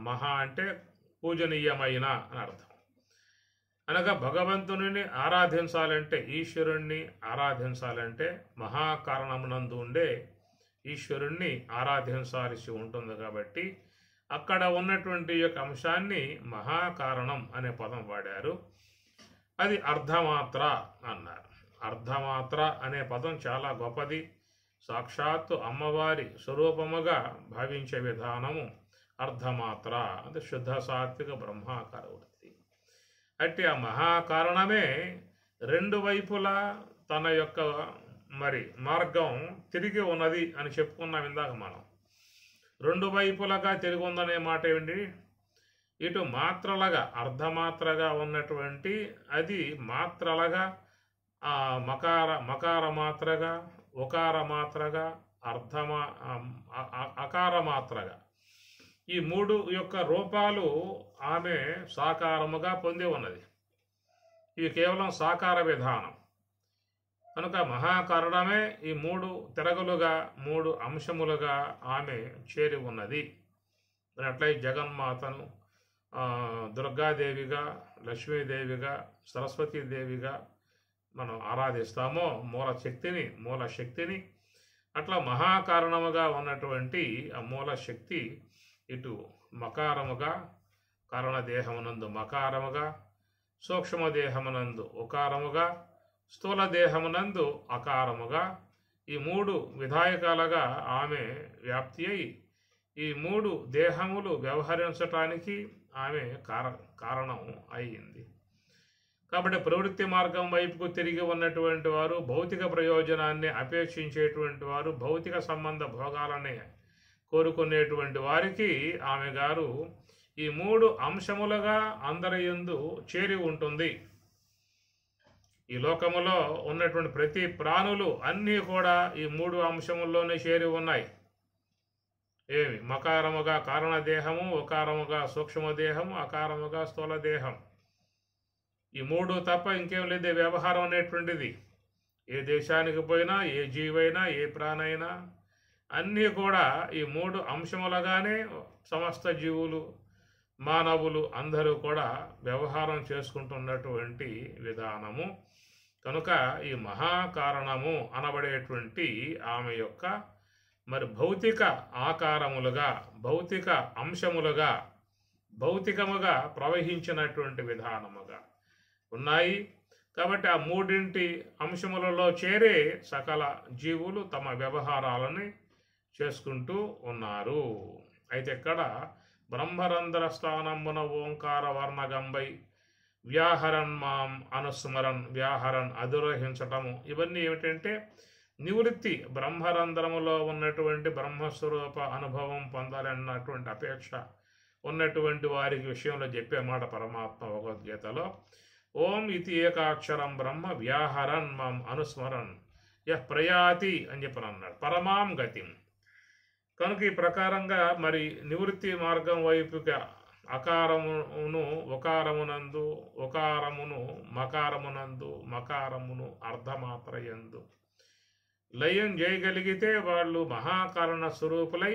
మహా అంటే పూజనీయమైన అని అర్థం. అనగా భగవంతుని ఆరాధించాలంటే, ఈశ్వరుణ్ణి ఆరాధించాలంటే మహాకారణమునందు ఉండే ఈశ్వరుణ్ణి ఆరాధించాల్సి ఉంటుంది. కాబట్టి అక్కడ ఉన్నటువంటి యొక్క అంశాన్ని మహాకారణం అనే పదం వాడారు. అది అర్ధమాత్ర అన్నారు. అర్ధమాత్ర అనే పదం చాలా గొప్పది. సాక్షాత్తు అమ్మవారి స్వరూపముగా భావించే విధానము అర్ధమాత్ర, అంటే శుద్ధ సాత్విక బ్రహ్మాకార వృత్తి. అంటే ఆ మహాకారణమే రెండు వైపులా తన యొక్క మార్గం తిరిగి ఉన్నది అని చెప్పుకున్నాం ఇందాక మనం. రెండు వైపులుగా తిరిగి ఉందనే మాట ఏమిటి? ఇటు మాత్రలుగా అర్ధమాత్రగా ఉన్నటువంటి అది మాత్రలుగా మకార మాత్రగా, ఉకార మాత్రగా, అకార మాత్రగా, ఈ మూడు యొక్క రూపాలు ఆమె సాకారముగా పొంది ఉన్నది. ఇవి కేవలం సాకార విధానం కనుక మహాకారణమే ఈ మూడు తెరగులుగా, మూడు అంశములుగా ఆమె చేరి ఉన్నది. అట్లయి జగన్మాతను దుర్గాదేవిగా, లక్ష్మీదేవిగా, సరస్వతీదేవిగా మనం ఆరాధిస్తామో మూల శక్తిని, అట్లా మహాకారణముగా ఉన్నటువంటి ఆ మూల శక్తి ఇటు మకారముగా, కారణదేహమునందు మకారముగా, సూక్ష్మదేహమునందు ఉకారముగా, స్థూల దేహమునందు అకారముగా, ఈ మూడు విధాయకాలుగా ఆమె వ్యాప్తి అయి ఈ మూడు దేహములు వ్యవహరించటానికి ఆమె కారణం అయింది. కాబట్టి ప్రవృత్తి మార్గం వైపుకు తిరిగి ఉన్నటువంటి వారు, భౌతిక ప్రయోజనాన్ని అపేక్షించేటువంటి వారు, భౌతిక సంబంధ భోగాలనే కోరుకునేటువంటి వారికి ఆమె గారు ఈ మూడు అంశములుగా అందరి యందు చేరి ఉంటుంది. ఈ లోకములో ఉన్నటువంటి ప్రతి ప్రాణులు అన్నీ కూడా ఈ మూడు అంశముల్లోనే చేరి ఉన్నాయి. ఏమి? మకారముగా కారణదేహము, ఉకారముగా సూక్ష్మదేహము, అకారముగా స్థూలదేహం. ఈ మూడు తప్ప ఇంకేం లేదు వ్యవహారం అనేటువంటిది. ఏ దేశానికి పోయినా, ఏ జీవైనా, ఏ ప్రాణైనా అన్నీ కూడా ఈ మూడు అంశములుగానే సమస్త జీవులు, మానవులు అందరూ కూడా వ్యవహారం చేసుకుంటున్నటువంటి విధానము. కనుక ఈ మహాకారణము అనబడేటువంటి ఆమె యొక్క భౌతిక ఆకారములుగా, భౌతిక అంశములుగా, భౌతికముగా ప్రవహించినటువంటి విధానముగా ఉన్నాయి. కాబట్టి ఆ మూడింటి అంశములలో చేరే సకల జీవులు తమ వ్యవహారాలని చేసుకుంటూ ఉన్నారు. అయితే ఇక్కడ బ్రహ్మరంధ్ర స్థానమున ఓంకార వర్ణగంబై వ్యాహరన్ మాం అనుస్మరన్, వ్యాహరన్ అధిరోహించటము, ఇవన్నీ ఏమిటంటే నివృత్తి, బ్రహ్మరంధ్రములో ఉన్నటువంటి బ్రహ్మస్వరూప అనుభవం పొందాలన్నటువంటి అపేక్ష ఉన్నటువంటి వారికి విషయంలో చెప్పే మాట పరమాత్మ భగవద్గీతలో ఓం ఇతి ఏకాక్షరం బ్రహ్మ వ్యాహరన్ మాం అనుస్మరన్ యః ప్రయాతి అని చెప్పని అన్నాడు, పరమాం గతిం. కనుక ఈ ప్రకారంగా నివృత్తి మార్గం వైపుగా అకారమును ఉకారమునందు, ఉకారమును మకారమునందు, మకారమును అర్ధమాత్రయందు లయం చేయగలిగితే వాళ్ళు మహాకారణ స్వరూపులై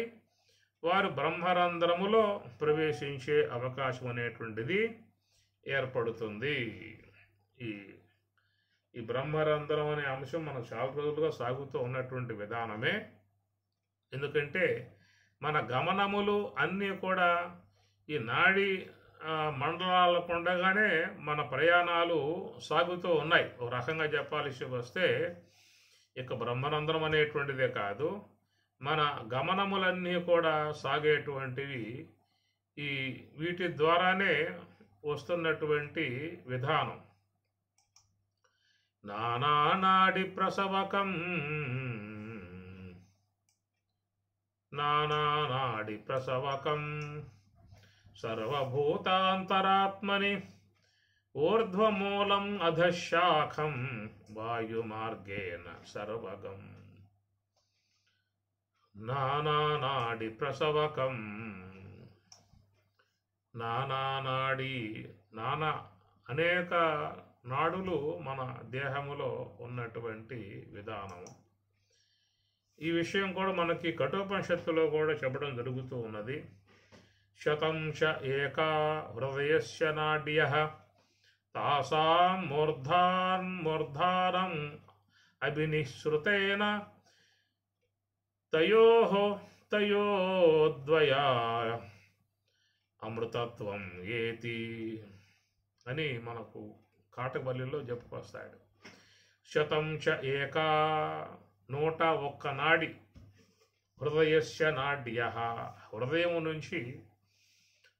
వారు బ్రహ్మరంధ్రములో ప్రవేశించే అవకాశం అనేటువంటిది ఏర్పడుతుంది. ఈ బ్రహ్మరంధ్రం అనే అంశం మనం చాలా రోజులుగా సాగుతూ ఉన్నటువంటి విధానమే. ఎందుకంటే మన గమనములు అన్నీ కూడా ఈ నాడీ మండలాలకు ఉండగానే మన ప్రయాణాలు సాగుతూ ఉన్నాయి. ఒక రకంగా చెప్పాల్సి వస్తే ఇక బ్రహ్మరంధ్రం అనేటువంటిదే కాదు, మన గమనములన్నీ కూడా సాగేటువంటివి వీటి ద్వారానే వస్తున్నటువంటి విధానం. నానానాడి ప్రసవకం, నానానాడి ప్రసవకం సర్వభూతాంతరాత్మని ఊర్ధ్వమూలం అధశాఖం వాయుమార్గేణ సర్వగం. నానానాడి ప్రసవకం, నానానాడి, అనేక నాడులు మన దేహములో ఉన్నటువంటి విధానము. ఈ విషయం కూడా మనకి కఠోపనిషత్తులో కూడా చెప్పడం జరుగుతూ ఉన్నది. శతం చ ఏకా హృదయస్య నాడ్యః తాసాం మూర్ధానం అభినిశ్రుతేన తయోద్వయా అమృతత్వం ఏతి అని మనకు కాటబల్లిలో చెప్పుకొస్తాడు. శతం చ ఏకా 101 నాడి, హృదయస్య నాడ్యః హృదయం నుంచి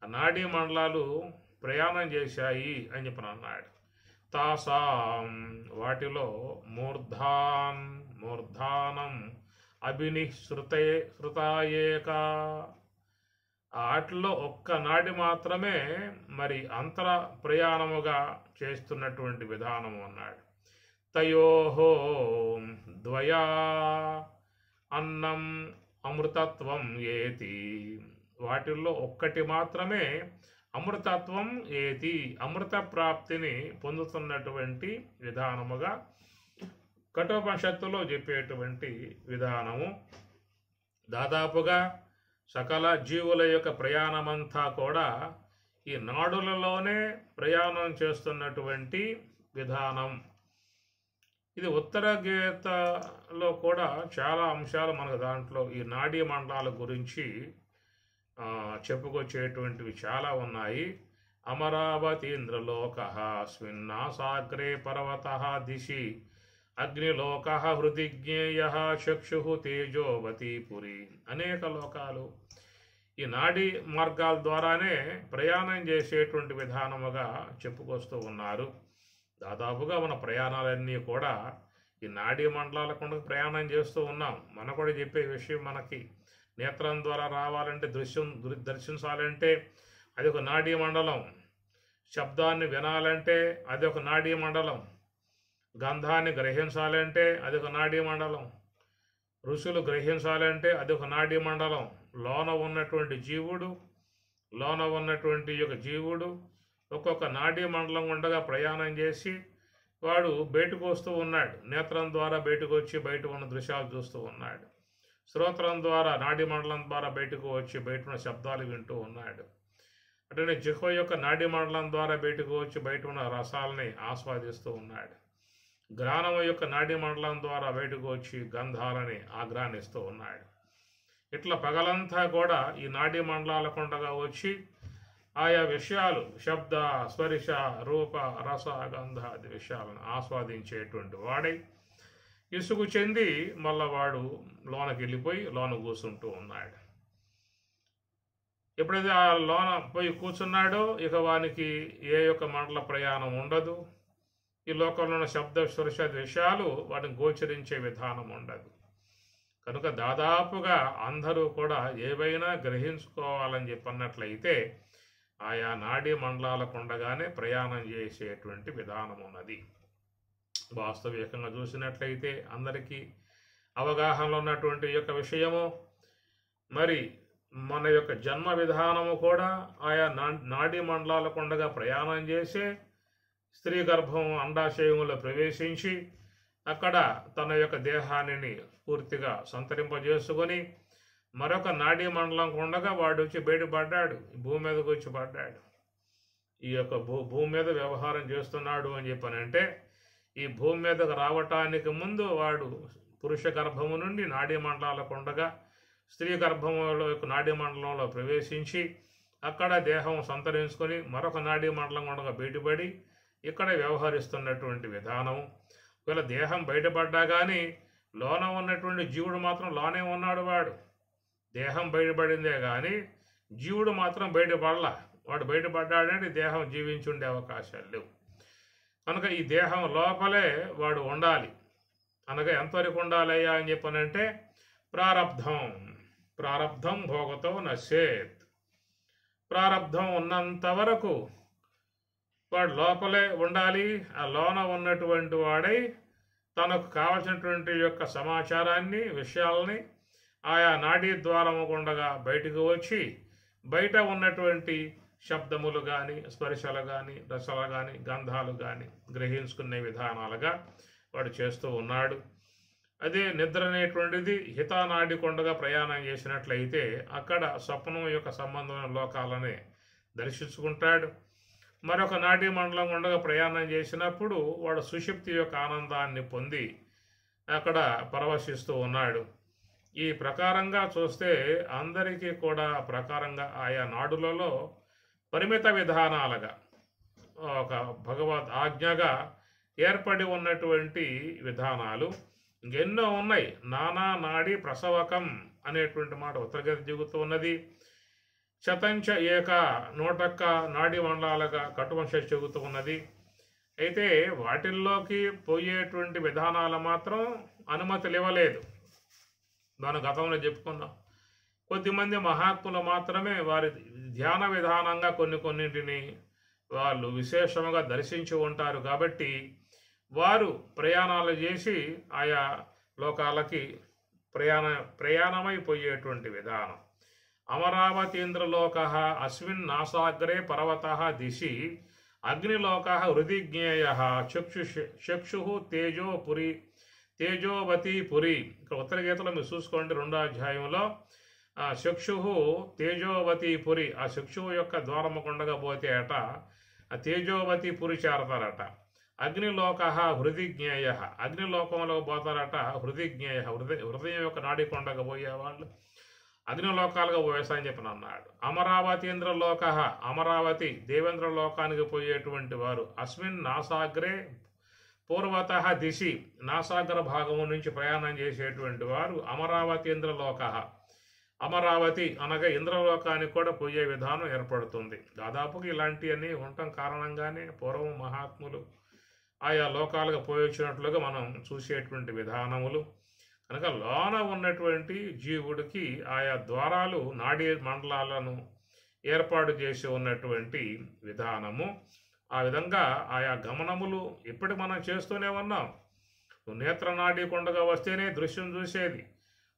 ఆ నాడీ మండలాలు ప్రయాణం చేశాయి అని చెప్పిన అన్నాడు. తాసాం వాటిలో మూర్ధానం అభినిశ్రుతాయేక వాటిలో ఒక్క నాడి మాత్రమే మరి అంతర ప్రయాణముగా చేస్తున్నటువంటి విధానము అన్నాడు. తయోహో ద్వయా అన్నం అమృతత్వం ఏతి వాటిల్లో ఒక్కటి మాత్రమే అమృతత్వం ఏతి అమృత ప్రాప్తిని పొందుతున్నటువంటి విధానముగా కఠోపనిషత్తులో చెప్పేటువంటి విధానము. దాదాపుగా సకల జీవుల యొక్క ప్రయాణమంతా కూడా ఈ నాడులలోనే ప్రయాణం చేస్తున్నటువంటి విధానం. ఇది ఉత్తర గీతలో కూడా చాలా అంశాలు మనకు దాంట్లో ఈ నాడీ మండలాల గురించి చెప్పుకొచ్చేటువంటివి చాలా ఉన్నాయి. అమరావతీంద్రలోకః స్మిన్నాసాగ్రే పర్వతః దిశి అగ్నిలోకః హృది జ్ఞేయః చక్షుః తేజోవతి పురి. అనేక లోకాలు ఈ నాడీ మార్గాల ద్వారానే ప్రయాణం చేసేటువంటి విధానముగా చెప్పుకొస్తూ ఉన్నారు. దాదాపుగా మన ప్రయాణాలన్నీ కూడా ఈ నాడీ మండలాలకు ప్రయాణం చేస్తూ ఉన్నాం. మన కూడా చెప్పే విషయం, మనకి నేత్రం ద్వారా రావాలంటే దర్శించాలంటే అది ఒక నాడీ మండలం, శబ్దాన్ని వినాలంటే అది ఒక నాడీ మండలం, గంధాన్ని గ్రహించాలంటే అది ఒక నాడీ మండలం, ఋషులు గ్రహించాలంటే అది ఒక నాడీ మండలం. లోన ఉన్నటువంటి జీవుడు ఒక్కొక్క నాడీ మండలం ఉండగా ప్రయాణం చేసి వాడు బయటకు వస్తూ ఉన్నాడు. నేత్రం ద్వారా బయటకు వచ్చి బయట ఉన్న దృశ్యాలు చూస్తూ ఉన్నాడు. శ్రోత్రం ద్వారా నాడీ మండలం ద్వారా బయటకు వచ్చి బయట ఉన్న శబ్దాలు వింటూ ఉన్నాడు. అట్లనే జిహ్వ యొక్క నాడీ మండలం ద్వారా బయటకు వచ్చి బయట ఉన్న రసాలని ఆస్వాదిస్తూ ఉన్నాడు. గ్రాణం యొక్క నాడీ మండలం ద్వారా బయటకు వచ్చి గంధాలని ఆగ్రానిస్తూ ఉన్నాడు. ఇట్లా పగలంతా కూడా ఈ నాడీ మండలాల కొండగా వచ్చి ఆయా విషయాలు, శబ్ద, స్పర్శ, రూప, రస, గంధాది విషయాలను ఆస్వాదించేటువంటి వాడై ఇసుగు చెంది మళ్ళా వాడు లోనకి వెళ్ళిపోయి లోన కూర్చుంటూ ఉన్నాడు. ఎప్పుడైతే ఆ లోన పోయి కూర్చున్నాడో ఇక వానికి ఏ యొక్క మండల ప్రయాణం ఉండదు. ఈ లోకంలో ఉన్న శబ్ద, స్పర్శ విషయాలు వాటిని గోచరించే విధానం ఉండదు. కనుక దాదాపుగా అందరూ కూడా ఏవైనా గ్రహించుకోవాలని చెప్పన్నట్లయితే ఆయా నాడీ మండలాలకు ఉండగానే ప్రయాణం చేసేటువంటి విధానం ఉన్నది. వాస్తవికంగా చూసినట్లయితే అందరికీ అవగాహనలో ఉన్నటువంటి యొక్క విషయము, మరి మన యొక్క జన్మ విధానము కూడా ఆయా నాడీ మండలాలకు ఉండగా ప్రయాణం చేసే స్త్రీ గర్భం అండాశయములో ప్రవేశించి అక్కడ తన యొక్క దేహాన్ని పూర్తిగా సంతరింపజేసుకొని మరొక నాడీ మండలం ఉండగా వాడు వచ్చి బయటపడ్డాడు, భూమి మీదకి వచ్చి పడ్డాడు. ఈ యొక్క భూమి మీద వ్యవహారం చేస్తున్నాడు అని చెప్పనంటే ఈ భూమి మీదకు రావటానికి ముందు వాడు పురుష గర్భము నుండి నాడీ మండలాలకు ఉండగా స్త్రీ గర్భములో యొక్క నాడీ మండలంలో ప్రవేశించి అక్కడ దేహం సంతరించుకొని మరొక నాడీ మండలం ఉండగా బయటపడి ఇక్కడ వ్యవహరిస్తున్నటువంటి విధానం. ఒకవేళ దేహం బయటపడ్డా కానీ లోన ఉన్నటువంటి జీవుడు మాత్రం లోనే ఉన్నాడు. వాడు దేహం బయటపడిందే కానీ జీవుడు మాత్రం బయటపడలా. వాడు బయటపడ్డాడంటే దేహం జీవించుండే అవకాశాలు లేవు. కనుక ఈ దేహం లోపలే వాడు ఉండాలి. అనగా ఎంతవరకు ఉండాలయ్యా అని చెప్పనంటే ప్రారబ్ధం భోగతో నశ్యేత్. ప్రారబ్ధం ఉన్నంత వరకు వాడు లోపలే ఉండాలి. ఆ లోన ఉన్నటువంటి వాడై తనకు కావలసినటువంటి యొక్క సమాచారాన్ని, విషయాలని ఆయా నాడీ ద్వారము గుండగా బయటకు వచ్చి బయట ఉన్నటువంటి శబ్దములు కానీ, స్పర్శలు కానీ, రసాలు కానీ, గంధాలు కానీ గ్రహించుకునే విధానాలుగా వాడు చేస్తూ ఉన్నాడు. అదే నిద్ర అనేటువంటిది హితానాడి కొండగా ప్రయాణం చేసినట్లయితే అక్కడ స్వప్నం యొక్క సంబంధమైన లోకాలనే దర్శించుకుంటాడు. మరొక నాడీ మండలం గుండగా ప్రయాణం చేసినప్పుడు వాడు సుషుప్తి యొక్క ఆనందాన్ని పొంది అక్కడ పరవశిస్తూ ఉన్నాడు. ఈ ప్రకారంగా చూస్తే అందరికీ కూడా ప్రకారంగా ఆయా నాడులలో పరిమిత విధానాలుగా ఒక భగవద్ ఆజ్ఞగా ఏర్పడి ఉన్నటువంటి విధానాలు ఇంకెన్నో ఉన్నాయి. నానా నాడి ప్రసవకం అనేటువంటి మాట ఉత్తరగతి దిగుతూ ఉన్నది. శతంచ ఏక 101 నాడీ మండలాలుగా కటువంశ చెబుతూ ఉన్నది. అయితే వాటిల్లోకి పోయేటువంటి విధానాలు మాత్రం అనుమతులు ఇవ్వలేదు. మనం గతంలో చెప్పుకున్నాం. కొద్దిమంది మహాత్ములు మాత్రమే వారి ధ్యాన విధానంగా కొన్నింటిని వాళ్ళు విశేషంగా దర్శించి ఉంటారు. కాబట్టి వారు ప్రయాణాలు చేసి ఆయా లోకాలకి ప్రయాణమైపోయేటువంటి విధానం. అమరావతీంద్రలోక అస్మిన్ నాసాగ్రే పర్వత దిశి అగ్నిలోక హృదిజ్ఞేయ చక్షు తేజోవతి పురి. ఇక్కడ ఉత్తర గీతలో మీరు చూసుకోండి, 2వ అధ్యాయంలో చక్షు తేజోవతి పురి, ఆ చక్షువు యొక్క ద్వారము కొండగా పోతే అట ఆ తేజోవతి పురి చేరతారట. అగ్నిలోక హృదిజ్ఞేయ, అగ్నిలోకంలో పోతారట హృదిజ్ఞేయ, హృదయం యొక్క నాడి కొండగా పోయేవాళ్ళు అగ్నిలోకాలుగా పోయేసని చెప్పిన అన్నాడు. అమరావతీంద్రలోక, అమరావతి దేవేంద్ర లోకానికి పోయేటువంటి వారు అస్మిన్ నాసాగ్రే పూర్వత దిశి, నాసాగ్ర భాగము నుంచి ప్రయాణం చేసేటువంటి వారు అమరావతీంద్రలోక, అమరావతి అనగా ఇంద్రలోకానికి కూడా పోయే విధానం ఏర్పడుతుంది. దాదాపుగా ఇలాంటివన్నీ ఉండటం కారణంగానే పూర్వం మహాత్ములు ఆయా లోకాలుగా పోయొచ్చినట్లుగా మనం చూసేటువంటి విధానములు. కనుక లోన ఉన్నటువంటి జీవుడికి ఆయా ద్వారాలు నాడీ మండలాలను ఏర్పాటు చేసి ఉన్నటువంటి విధానము. ఆ విధంగా ఆయా గమనములు ఇప్పటి మనం చేస్తూనే ఉన్నాం. నేత్ర నాడీ కొండగా వస్తేనే దృశ్యం చూసేది,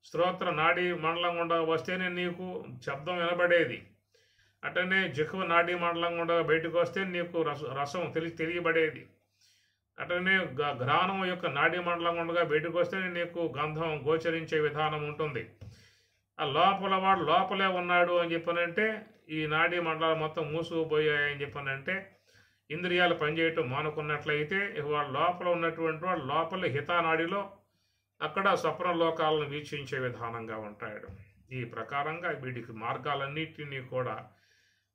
స్తోత్ర నాడీ మండలం గుండా వస్తేనే నీకు శబ్దం వినబడేది, అటనే జిహ్వ నాడీ మండలం గుండా బయటకు వస్తే నీకు రసం తెలియబడేది, అటనే ఘ్రాణం యొక్క నాడీ మండలం గుండగా బయటకు వస్తేనే నీకు గంధం గోచరించే విధానం ఉంటుంది. ఆ లోపల వాడు లోపలే ఉన్నాడు అని చెప్పనంటే ఈ నాడీ మండలాలు మొత్తం మూసుకుపోయాయని చెప్పనంటే ఇంద్రియాలు పనిచేయటం మానుకున్నట్లయితే వాడు లోపల ఉన్నటువంటి వాడు లోపల హితానాడిలో అక్కడ స్వప్న లోకాలను వీక్షించే విధానంగా ఉంటాడు. ఈ ప్రకారంగా వీటికి మార్గాలన్నిటినీ కూడా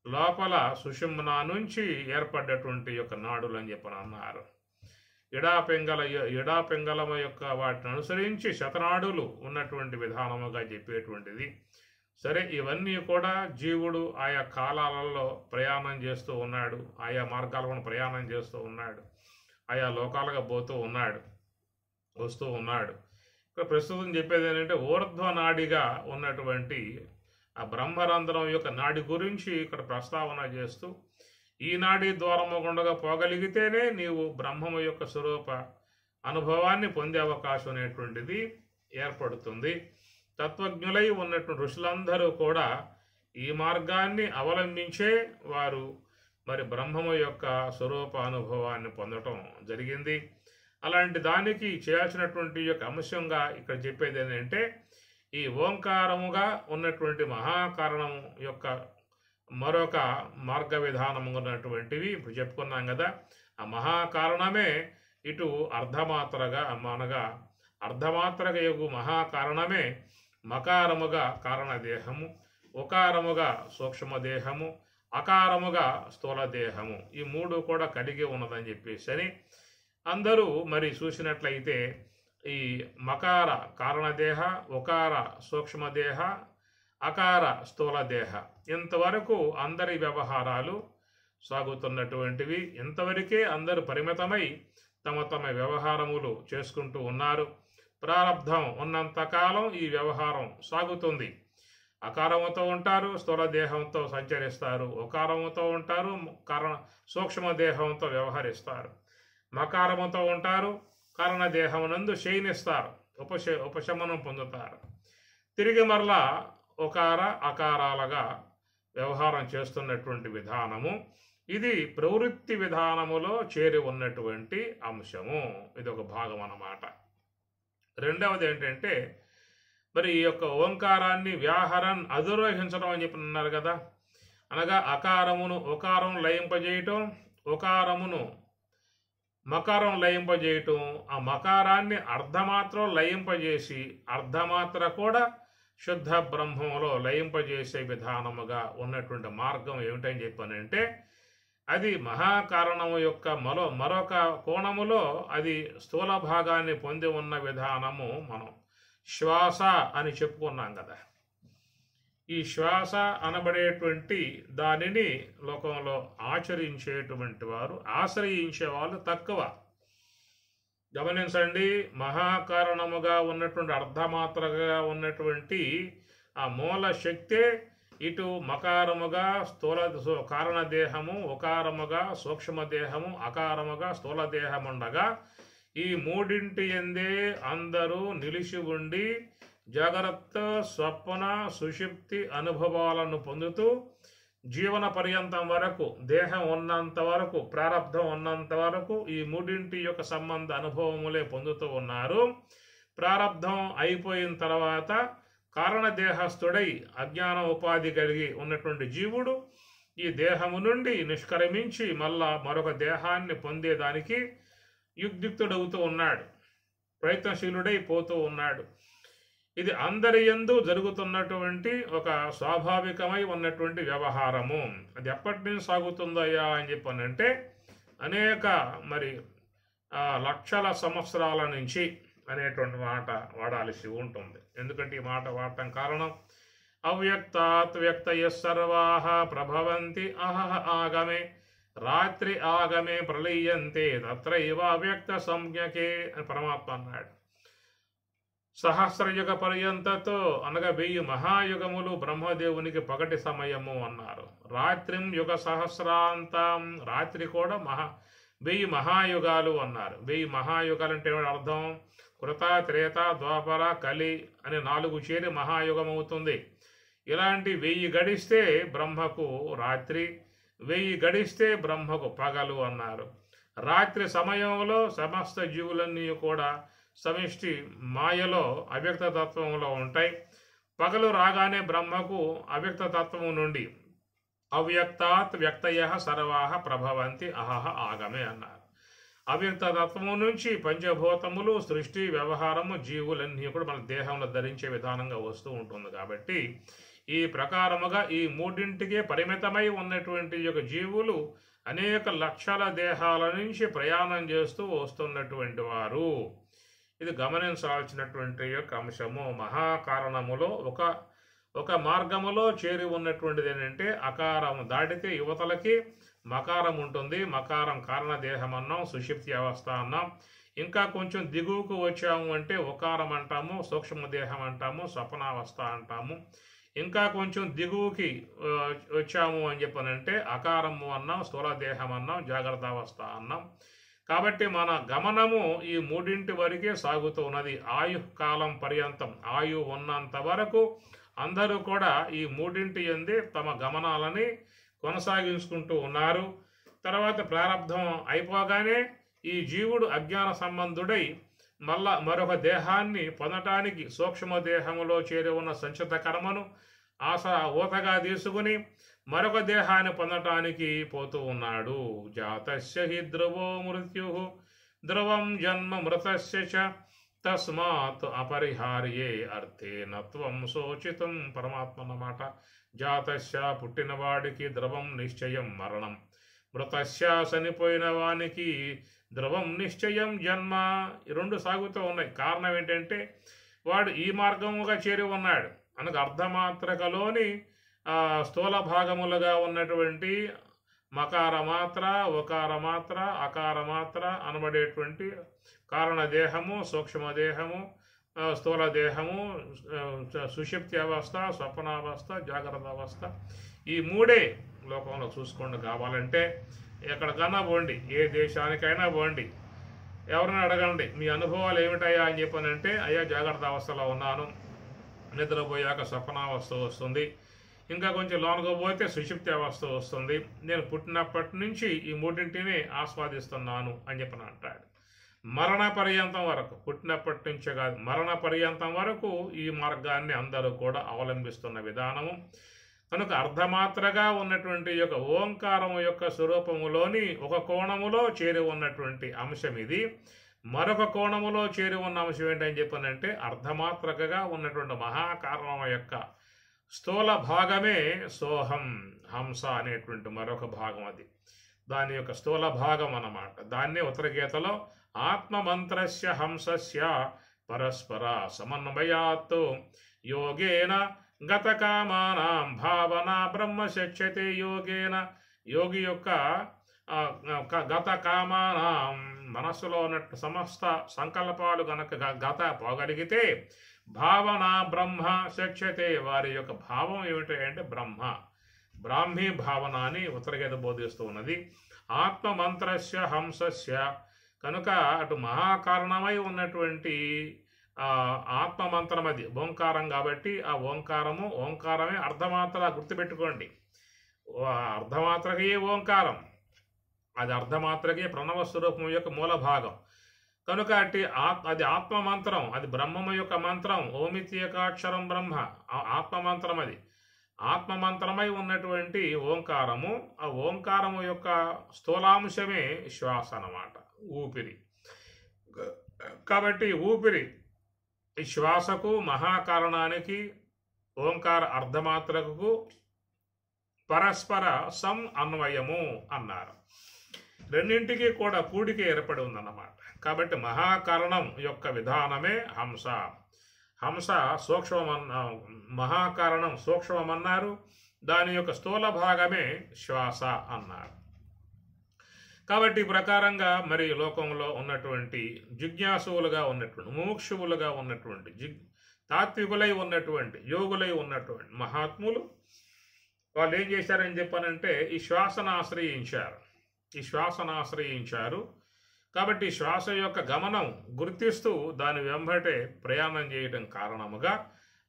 లోపల సుషుమ్న నుంచి ఏర్పడ్డటువంటి యొక్క నాడులు అని చెప్పని అన్నారు. ఇడాపింగళమ యొక్క వాటిని అనుసరించి శతనాడులు ఉన్నటువంటి విధానముగా చెప్పేటువంటిది. సరే, ఇవన్నీ కూడా జీవుడు ఆయా కాలాలలో ప్రయాణం చేస్తూ ఉన్నాడు, ఆయా మార్గాలను ప్రయాణం చేస్తూ ఉన్నాడు, ఆయా లోకాలుగా పోతూ ఉన్నాడు, వస్తూ ఉన్నాడు. ఇక్కడ ప్రస్తుతం చెప్పేది ఏంటంటే ఊర్ధ్వ నాడిగా ఉన్నటువంటి ఆ బ్రహ్మరంధ్రం యొక్క నాడి గురించి ఇక్కడ ప్రస్తావన చేస్తూ ఈ నాడీ ద్వారము గుండగా పోగలిగితేనే నీవు బ్రహ్మము యొక్క స్వరూప అనుభవాన్ని పొందే అవకాశం అనేటువంటిది ఏర్పడుతుంది. తత్వజ్ఞులై ఉన్నటువంటి ఋషులందరూ కూడా ఈ మార్గాన్ని అవలంబించే వారు మరి బ్రహ్మము యొక్క స్వరూప అనుభవాన్ని పొందటం జరిగింది. అలాంటి దానికి చేయాల్సినటువంటి యొక్క అంశంగా ఇక్కడ చెప్పేది ఏంటంటే ఈ ఓంకారముగా ఉన్నటువంటి మహాకారణము యొక్క మరొక మార్గ విధానం ఉన్నటువంటివి ఇప్పుడు చెప్పుకున్నాం కదా. ఆ మహాకారణమే ఇటు అర్ధమాత్రగా అనగా అర్ధమాత్రగా యొగు మహాకారణమే మకారముగా కారణదేహము, ఉకారముగా సూక్ష్మదేహము, అకారముగా స్థూలదేహము, ఈ 3 కూడా కలిగి ఉన్నదని చెప్పేసి అని అందరూ మరి చూసినట్లయితే ఈ మకార కారణదేహ, ఉకార సూక్ష్మదేహ, అకార స్థూలదేహ, ఇంతవరకు అందరి వ్యవహారాలు సాగుతున్నటువంటివి. ఇంతవరకే అందరూ పరిమితమై తమ తమ వ్యవహారములు చేసుకుంటూ ఉన్నారు. ప్రారంధం ఉన్నంతకాలం ఈ వ్యవహారం సాగుతుంది. అకారముతో ఉంటారు, స్థూలదేహంతో సంచరిస్తారు, ఉకారముతో ఉంటారు, సూక్ష్మదేహంతో వ్యవహరిస్తారు, మకారముతో ఉంటారు, కారణదేహమునందు శయనిస్తారు, ఉపశమనం పొందుతారు. తిరిగి మరలా ఉకార అకారాలుగా వ్యవహారం చేస్తున్నటువంటి విధానము. ఇది ప్రవృత్తి విధానములో చేరి ఉన్నటువంటి అంశము. ఇది ఒక భాగం అన్నమాట. రెండవది ఏంటంటే మరి ఈ యొక్క ఓంకారాన్ని వ్యాహరన్ అధిరోహించడం అని చెప్పి అన్నారు కదా. అనగా అకారమును ఒకారం లయింపజేయటం, ఒకారమును మకారం లయింపజేయటం, ఆ మకారాన్ని అర్ధమాత్రం లయింపజేసి అర్ధమాత్ర కూడా శుద్ధ బ్రహ్మంలో లయింపజేసే విధానముగా ఉన్నటువంటి మార్గం ఏమిటని చెప్పానంటే అది మహాకారణము యొక్క మరొక కోణములో అది స్థూల భాగాన్ని పొంది ఉన్న విధానము మనం శ్వాస అని చెప్పుకున్నాం కదా. ఈ శ్వాస అనబడేటువంటి దానిని లోకంలో ఆచరించేటువంటి వారు, ఆశ్రయించే వాళ్ళు తక్కువ. గమనించండి, మహాకారణముగా ఉన్నటువంటి అర్ధమాత్రగా ఉన్నటువంటి ఆ మూల శక్తే ఇటు మకారముగా స్థూల కారణదేహము, ఉకారముగా సూక్ష్మదేహము, అకారముగా స్థూలదేహముండగా ఈ మూడింటి యందే అందరూ నిలిచి ఉండి జాగ్రత్త, స్వప్న, సుషుప్తి అనుభవాలను పొందుతూ జీవన పర్యంతం వరకు, దేహం ఉన్నంత వరకు, ప్రారబ్ధం ఉన్నంత వరకు ఈ మూడింటి యొక్క సంబంధ అనుభవములే పొందుతూ ఉన్నారు. ప్రారబ్ధం అయిపోయిన తర్వాత కారణదేహస్థుడై అజ్ఞాన ఉపాధి కలిగి ఉన్నటువంటి జీవుడు ఈ దేహము నుండి నిష్క్రమించి మళ్ళా మరొక దేహాన్ని పొందేదానికి యుక్తియుక్తుడవుతూ ఉన్నాడు, ప్రయత్నశీలుడై పోతూ ఉన్నాడు. ఇది అందరి యందు జరుగుతున్నటువంటి ఒక స్వాభావికమై ఉన్నటువంటి వ్యవహారము. అది ఎప్పటి నుంచి సాగుతుందయ్యా అని చెప్పానంటే అనేక మరి లక్షల సంవత్సరాల నుంచి అనేటువంటి మాట వాడాల్సి ఉంటుంది. ఎందుకంటే ఈ మాట వాడటం కారణం అవ్యక్తాత్ వ్యక్తయ సర్వాః ప్రభవంతి అహః ఆగమే రాత్రి ఆగమే ప్రళయంతే తత్రైవ అవ్యక్త సంజ్ఞకే అని పరమాత్మ అన్నాడు. సహస్రయుగ పర్యంతతో అనగా 1000 మహాయుగములు బ్రహ్మదేవునికి పగటి సమయము అన్నారు. రాత్రిం యుగ సహస్రాంతం, రాత్రి కూడా 1000 మహాయుగాలు అన్నారు. 1000 మహాయుగాలు అంటే అర్థం కృత, త్రేత, ద్వాపర, కలి అని 4 చేరి మహాయుగం అవుతుంది. ఇలాంటి 1000 గడిస్తే బ్రహ్మకు రాత్రి, 1000 గడిస్తే బ్రహ్మకు పగలు అన్నారు. రాత్రి సమయంలో సమస్త జీవులన్నీ కూడా సమిష్టి మాయలో అవ్యక్త తత్వంలో ఉంటాయి. పగలు రాగానే బ్రహ్మకు అవ్యక్త తత్వము నుండి అవ్యక్తాత్ వ్యక్తయ సర్వాః ప్రభవంతి అహః ఆగమే అన్నారు. అవ్యక్త తత్వము నుంచి పంచభూతములు, సృష్టి, వ్యవహారము, జీవులన్నీ కూడా మన దేహంలో ధరించే విధానంగా వస్తూ ఉంటుంది. కాబట్టి ఈ ప్రకారముగా ఈ మూడింటికే పరిమితమై ఉన్నటువంటి యొక్క జీవులు అనేక లక్షల దేహాల నుంచి ప్రయాణం చేస్తూ వస్తున్నటువంటి వారు. ఇది గమనించాల్సినటువంటి యొక్క అంశము. మహాకారణములో ఒక మార్గములో చేరి ఉన్నటువంటిది ఏంటంటే అకారం దాటితే యువతలకి మకారం ఉంటుంది. మకారం కారణదేహం అన్నాం, సుషుప్తి అవస్థ అన్నాం. ఇంకా కొంచెం దిగువకు వచ్చాము అంటే ఉకారం అంటాము, సూక్ష్మదేహం అంటాము, స్వప్నావస్థ అంటాము. ఇంకా కొంచెం దిగువకి వచ్చాము అని చెప్పనంటే అకారము అన్నాం, స్థూలదేహం అన్నాం, జాగ్రత్త అవస్థ అన్నాం. కాబట్టి మన గమనము ఈ మూడింటి వరకే సాగుతూ ఉన్నది. ఆయుకాలం పర్యంతం, ఆయు ఉన్నంత వరకు అందరూ కూడా ఈ మూడింటి యందే తమ గమనాలని కొనసాగించుకుంటూ ఉన్నారు. తర్వాత ప్రారబ్ధం అయిపోగానే ఈ జీవుడు అజ్ఞాన సంబంధుడై మళ్ళా మరొక దేహాన్ని పొందటానికి సూక్ష్మదేహములో చేరి ఉన్న సంచిత కర్మను ఊతగా తీసుకుని మరొక దేహాన్ని పొందటానికి పోతూ ఉన్నాడు. జాతస్య హి ధ్రువో మృత్యు ధ్రువం జన్మ మృతస్య చ తస్మాత్ అపరిహార్యే అర్థేన త్వం శోచితం. పరమాత్మ అన్నమాట. జాతస్య పుట్టినవాడికి ధ్రువం నిశ్చయం మరణం, మృతస్య చనిపోయిన వానికి ధ్రువం నిశ్చయం జన్మ. ఈ రెండు సాగుతూ ఉన్నాయి. కారణం ఏంటంటే వాడు ఈ మార్గముగా చేరి ఉన్నాడు. అనగా అర్ధమాత్రకలోని స్థూల భాగములుగా ఉన్నటువంటి మకారమాత్ర, ఉకారమాత్ర, అకారమాత్ర అనబడేటువంటి కారణదేహము, సూక్ష్మదేహము, స్థూలదేహము, సుషుప్తి అవస్థ, స్వప్నావస్థ, జాగ్రత్త అవస్థ, ఈ మూడే లోకంలో చూసుకోండి. కావాలంటే ఎక్కడికైనా పోండి, ఏ దేశానికైనా పోండి, ఎవరిని అడగండి మీ అనుభవాలు ఏమిటయ్యా అని చెప్పానంటే అయ్యా జాగ్రత్త అవస్థలో ఉన్నాను, నిద్రపోయాక స్వప్నావస్థ వస్తుంది, ఇంకా కొంచెం లోనకు పోతే సుషుప్తి అవస్థ వస్తుంది. నేను పుట్టినప్పటి నుంచి ఈ మూడింటిని ఆస్వాదిస్తున్నాను అని చెప్పని అంటాడు. మరణ పర్యంతం వరకు, పుట్టినప్పటి నుంచే కాదు మరణ పర్యంతం వరకు ఈ మార్గాన్ని అందరూ కూడా అవలంబిస్తున్న విధానము. కనుక అర్ధమాత్రగా ఉన్నటువంటి యొక్క ఓంకారము యొక్క స్వరూపములోని ఒక కోణములో చేరి ఉన్నటువంటి అంశం ఇది. మరొక కోణములో చేరి ఉన్న అంశం ఏంటని చెప్పనంటే అర్ధమాత్రకగా ఉన్నటువంటి మహాకారణం యొక్క స్థూల భాగమే సోహం, హంస అనేటువంటి మరొక భాగం. అది దాని యొక్క స్థూల భాగం అన్నమాట. దాన్నే ఉత్తరగీతలో ఆత్మమంత్రస్య హంసస్య పరస్పర సమన్వయాత్ యోగేన గతకామానాం భావన బ్రహ్మ శక్ష్యతే యోగేన. యోగి యొక్క గత కామానాం మనస్సులో ఉన్నట్టు సమస్త సంకల్పాలు గనక గత పోగలిగితే భావన బ్రహ్మ శక్ష్యతే. వారి యొక్క భావం ఏమిటి అంటే బ్రహ్మ, బ్రాహ్మీ భావన అని ఉత్తరగీత బోధిస్తూ ఉన్నది. ఆత్మమంత్రస్య హంసస్య, కనుక అటు మహాకారణమై ఉన్నటువంటి ఆత్మమంత్రం అది ఓంకారం కాబట్టి ఆ ఓంకారమే అర్ధమాత్ర. గుర్తుపెట్టుకోండి, అర్ధమాత్రకే ఓంకారం, అది అర్ధమాత్రకే ప్రణవ స్వరూపం యొక్క మూల భాగం. కనుక అది ఆత్మమంత్రం, అది బ్రహ్మము యొక్క మంత్రం. ఓమిత్యేకాక్షరం బ్రహ్మ ఆత్మమంత్రం. అది ఆత్మమంత్రమై ఉన్నటువంటి ఓంకారము. ఆ ఓంకారము యొక్క స్థూలాంశమే శ్వాస అన్నమాట, ఊపిరి. కాబట్టి ఊపిరి ఈ శ్వాసకు, మహాకారణానికి, ఓంకార అర్ధమాత్రకు పరస్పర అన్వయము అన్నారు. రెండింటికి కూడా కూడిక ఏర్పడి ఉందన్నమాట. కాబట్టి మహాకారణం యొక్క విధానమే హంస. హంస మహాకారణం సూక్ష్మమన్నారు, దాని యొక్క స్థూల భాగమే శ్వాస అన్నారు. కాబట్టి ఈ ప్రకారంగా మరి లోకంలో ఉన్నటువంటి జిజ్ఞాసువులుగా ఉన్నటువంటి, ముముక్షువులుగా ఉన్నటువంటి, తాత్వికులై ఉన్నటువంటి, యోగులై ఉన్నటువంటి మహాత్ములు వాళ్ళు ఏం చేశారని చెప్పానంటే ఈ శ్వాసను ఆశ్రయించారు. కాబట్టి శ్వాస యొక్క గమనం గుర్తిస్తూ దాని వెంబటే ప్రయాణం చేయటం కారణముగా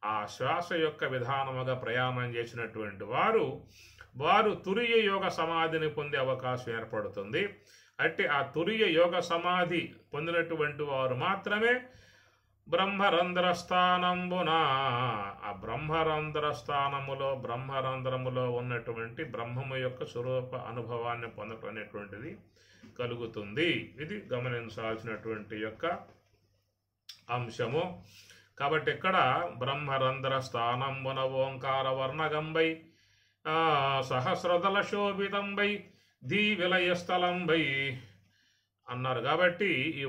ఆ శ్వాస యొక్క విధానముగా ప్రయాణం చేసినటువంటి వారు తురియ యోగ సమాధిని పొందే అవకాశం ఏర్పడుతుంది. అంటే ఆ తురియ యోగ సమాధి పొందినటువంటి వారు మాత్రమే బ్రహ్మరంధ్ర స్థానంబున, ఆ బ్రహ్మరంధ్రములో ఉన్నటువంటి బ్రహ్మము యొక్క స్వరూప అనుభవాన్ని పొందటం అనేటువంటిది కలుగుతుంది. ఇది గమనించాల్సినటువంటి యొక్క అంశము. కాబట్టి ఇక్కడ బ్రహ్మరంధ్ర స్థానంబున ఓంకార వర్ణగంబై సహస్రదల శోభితంబై ధీ విలయస్థలంబై అన్నారు. కాబట్టి ఈ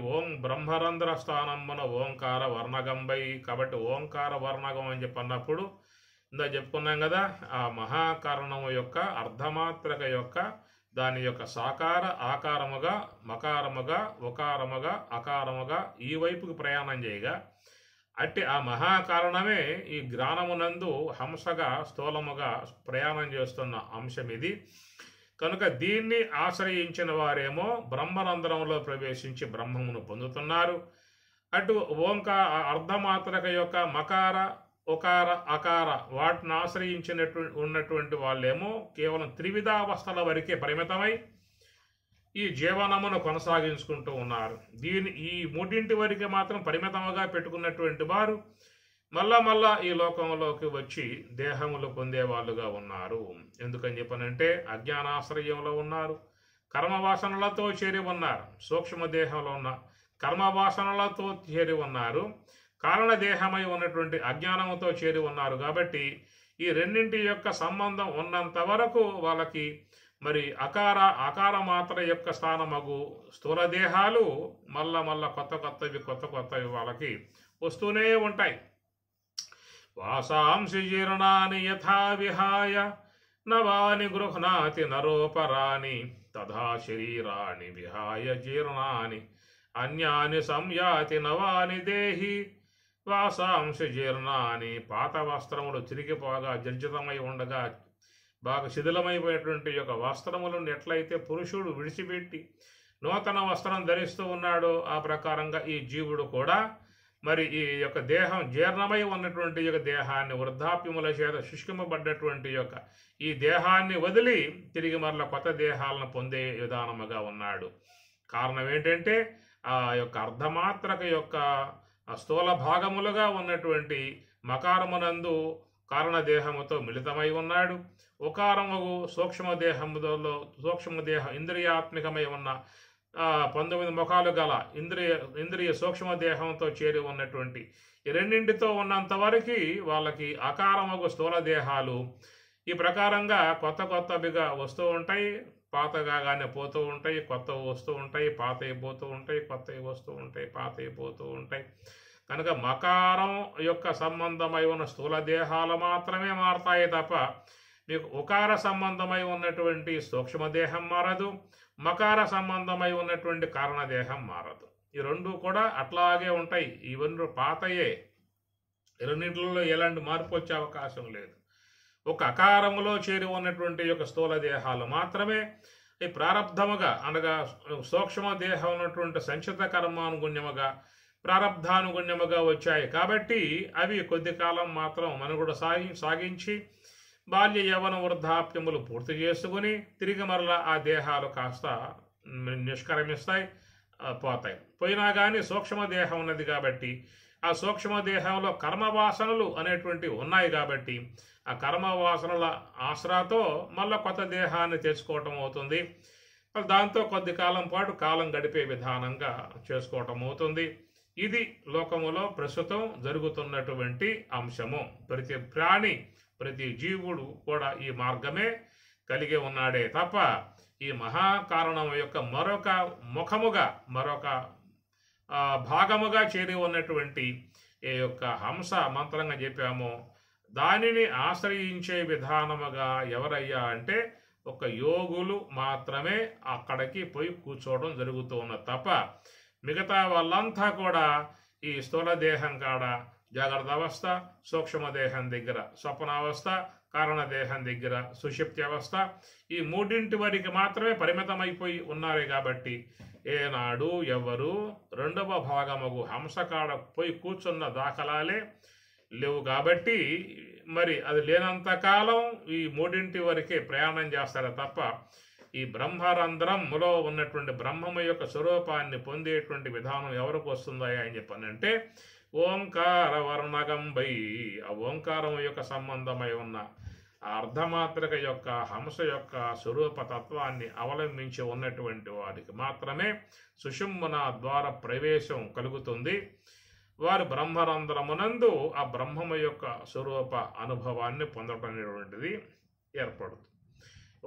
బ్రహ్మరంధ్ర స్థానంబున ఓంకార వర్ణగంబై, కాబట్టి ఓంకార వర్ణగం అని చెప్పన్నప్పుడు ఇందా చెప్పుకున్నాం కదా, ఆ మహాకారణము యొక్క అర్ధమాత్రక యొక్క దాని యొక్క సాకార ఆకారముగా, మకారముగా, ఉకారముగా, అకారముగా ఈ వైపుకి ప్రయాణం చేయగా అట్టి ఆ మహాకారణమే ఈ జ్ఞానమునందు హంసగా స్థూలముగా ప్రయాణం చేస్తున్న అంశం ఇది. కనుక దీన్ని ఆశ్రయించిన వారేమో బ్రహ్మరంధ్రంలో ప్రవేశించి బ్రహ్మమును పొందుతున్నారు. అటు అర్ధమాత్రక యొక్క మకార, ఉకార, అకార వాటిని ఉన్నటువంటి వాళ్ళేమో కేవలం త్రివిధావస్థల వరకే పరిమితమై ఈ జీవనమును కొనసాగించుకుంటూ ఉన్నారు. ఈ మూడింటి వరకే మాత్రం పరిమితముగా పెట్టుకున్నటువంటి వారు మళ్ళా ఈ లోకంలోకి వచ్చి దేహములు పొందేవాళ్ళుగా ఉన్నారు. ఎందుకని చెప్పనంటే అజ్ఞానాశ్రయంలో ఉన్నారు, కర్మవాసనలతో చేరి ఉన్నారు. సూక్ష్మదేహంలో ఉన్న కర్మవాసనలతో చేరి ఉన్నారు, కారణదేహమై ఉన్నటువంటి అజ్ఞానముతో చేరి ఉన్నారు. కాబట్టి ఈ రెండింటి యొక్క సంబంధం ఉన్నంత వరకు వాళ్ళకి మరి అకార మాత్ర యొక్క స్థానమగు స్థూల దేహాలు మళ్ళా కొత్త కొత్తవి వాళ్ళకి వస్తూనే ఉంటాయి. వాసాంసి జీర్ణాని యథా విహాయ నవాని గృహ్ణాతి నరోపరాని తథా శరీరాణి విహాయ జీర్ణాని అన్యాని సంయాతి నవాని దేహి. వాసాంసి జీర్ణాని, పాత వస్త్రములు చిరిగిపోగా జర్జితమై ఉండగా బాగా శిథిలమైపోయినటువంటి యొక్క వస్త్రములను ఎట్లయితే పురుషుడు విడిచిపెట్టి నూతన వస్త్రం ధరిస్తూ ఉన్నాడో ఆ ప్రకారంగా ఈ జీవుడు కూడా మరి ఈ యొక్క దేహం జీర్ణమై ఉన్నటువంటి యొక్క దేహాన్ని వృద్ధాప్యముల చేత శుష్కింపబడ్డటువంటి యొక్క ఈ దేహాన్ని వదిలి తిరిగి మరల కొత్త దేహాలను పొందే విధానముగా ఉన్నాడు. కారణం ఏంటంటే ఆ యొక్క అర్ధమాత్రక యొక్క స్థూల భాగములుగా ఉన్నటువంటి మకారమునందు కారణదేహముతో మిళితమై ఉన్నాడు. ఉకారము సూక్ష్మదేహం ఇంద్రియాత్మికమై ఉన్న 19 ముఖాలు గల ఇంద్రియ సూక్ష్మదేహంతో చేరి ఉన్నటువంటి ఈ రెండింటితో ఉన్నంత వరకు వాళ్ళకి అకారమగు స్థూల దేహాలు ఈ ప్రకారంగా కొత్తవిగా వస్తూ ఉంటాయి, పాతగానే పోతూ ఉంటాయి, కొత్తవి వస్తూ ఉంటాయి, పాత అయిపోతూ ఉంటాయి, కొత్తవి వస్తూ ఉంటాయి, పాత అయిపోతూ ఉంటాయి. కనుక మకారం యొక్క సంబంధమై ఉన్న స్థూల దేహాలు మాత్రమే మారతాయి తప్ప మీకు ఉకార సంబంధమై ఉన్నటువంటి సూక్ష్మదేహం మారదు, మకార సంబంధమై ఉన్నటువంటి కారణదేహం మారదు. ఈ రెండు కూడా అట్లాగే ఉంటాయి. ఇవన్నీ పాతయే, రెండింటిలో ఎలాంటి మార్పు వచ్చే అవకాశం లేదు. ఒక అకారములో చేరి ఉన్నటువంటి యొక్క స్థూల దేహాలు మాత్రమే ఈ ప్రారబ్ధముగా అనగా సూక్ష్మదేహం ఉన్నటువంటి సంచిత కర్మానుగుణ్యముగా ప్రారబ్ధానుగుణ్యముగా వచ్చాయి. కాబట్టి అవి కొద్ది కాలం మాత్రం మనుగడ సాగించి బాల్య యవన వృద్ధాప్యములు పూర్తి చేసుకుని తిరిగి మరలా ఆ దేహాలు కాస్త నిష్క్రమిస్తాయి, పోతాయి. పోయినా కానీ సూక్ష్మదేహం ఉన్నది కాబట్టి ఆ సూక్ష్మదేహంలో కర్మవాసనలు అనేటువంటివి ఉన్నాయి కాబట్టి ఆ కర్మవాసనల ఆసరాతో మళ్ళీ కొత్త దేహాన్ని తెచ్చుకోవటం అవుతుంది. దాంతో కొద్ది కాలం పాటు కాలం గడిపే విధానంగా చేసుకోవటం అవుతుంది. ఇది లోకములో ప్రస్తుతం జరుగుతున్నటువంటి అంశము. ప్రతి ప్రాణి, ప్రతి జీవుడు కూడా ఈ మార్గమే కలిగి ఉన్నాడే తప్ప ఈ మహాకారణం యొక్క మరొక ముఖముగా మరొక భాగముగా చేరి ఉన్నటువంటి ఈ యొక్క హంస మంత్రంగా చెప్పామో దానిని ఆశ్రయించే విధానముగా ఎవరయ్యా అంటే ఒక యోగులు మాత్రమే అక్కడికి పోయి కూర్చోవడం జరుగుతూ ఉన్నది తప్ప మిగతా వాళ్ళంతా కూడా ఈ స్థూల దేహం కాడ జాగ్రత్త అవస్థ, సూక్ష్మదేహం దగ్గర స్వప్నావస్థ, కారణదేహం దగ్గర సుషుప్తి అవస్థ, ఈ మూడింటి వరకు మాత్రమే పరిమితమైపోయి ఉన్నారు. కాబట్టి ఏనాడు ఎవరు రెండవ భాగముగు హంస కాడ పోయి కూర్చున్న దాఖలాలే లేవు. కాబట్టి మరి అది లేనంత కాలం ఈ మూడింటి వరకే ప్రయాణం చేస్తారు తప్ప ఈ బ్రహ్మరంధ్రములో ఉన్నటువంటి బ్రహ్మము యొక్క స్వరూపాన్ని పొందేటువంటి విధానం ఎవరికి వస్తుందా అని చెప్పనంటే ఓంకార వర్ణగంబై, ఆ ఓంకారం యొక్క సంబంధమై ఉన్న ఆ అర్ధమాత్రిక యొక్క హంస యొక్క స్వరూపతత్వాన్ని అవలంబించి ఉన్నటువంటి వారికి మాత్రమే సుషుమ్న ద్వార ప్రవేశం కలుగుతుంది. వారు బ్రహ్మరంధ్రమునందు ఆ బ్రహ్మము యొక్క స్వరూప అనుభవాన్ని పొందటం అనేటువంటిది ఏర్పడుతుంది.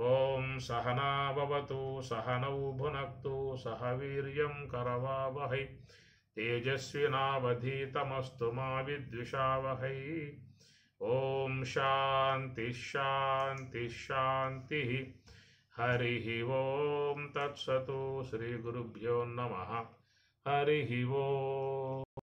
ఓం సహనా భవతు సహనౌ భునక్తు సహ వీర్యం కరవావహై తేజస్వినావధీతమస్తు మా విద్విషావహై. ఓం శాంతి శాంతి శాంతి. హరి ఓం తత్సతు. శ్రీ గురుభ్యో నమః. హరి ఓం.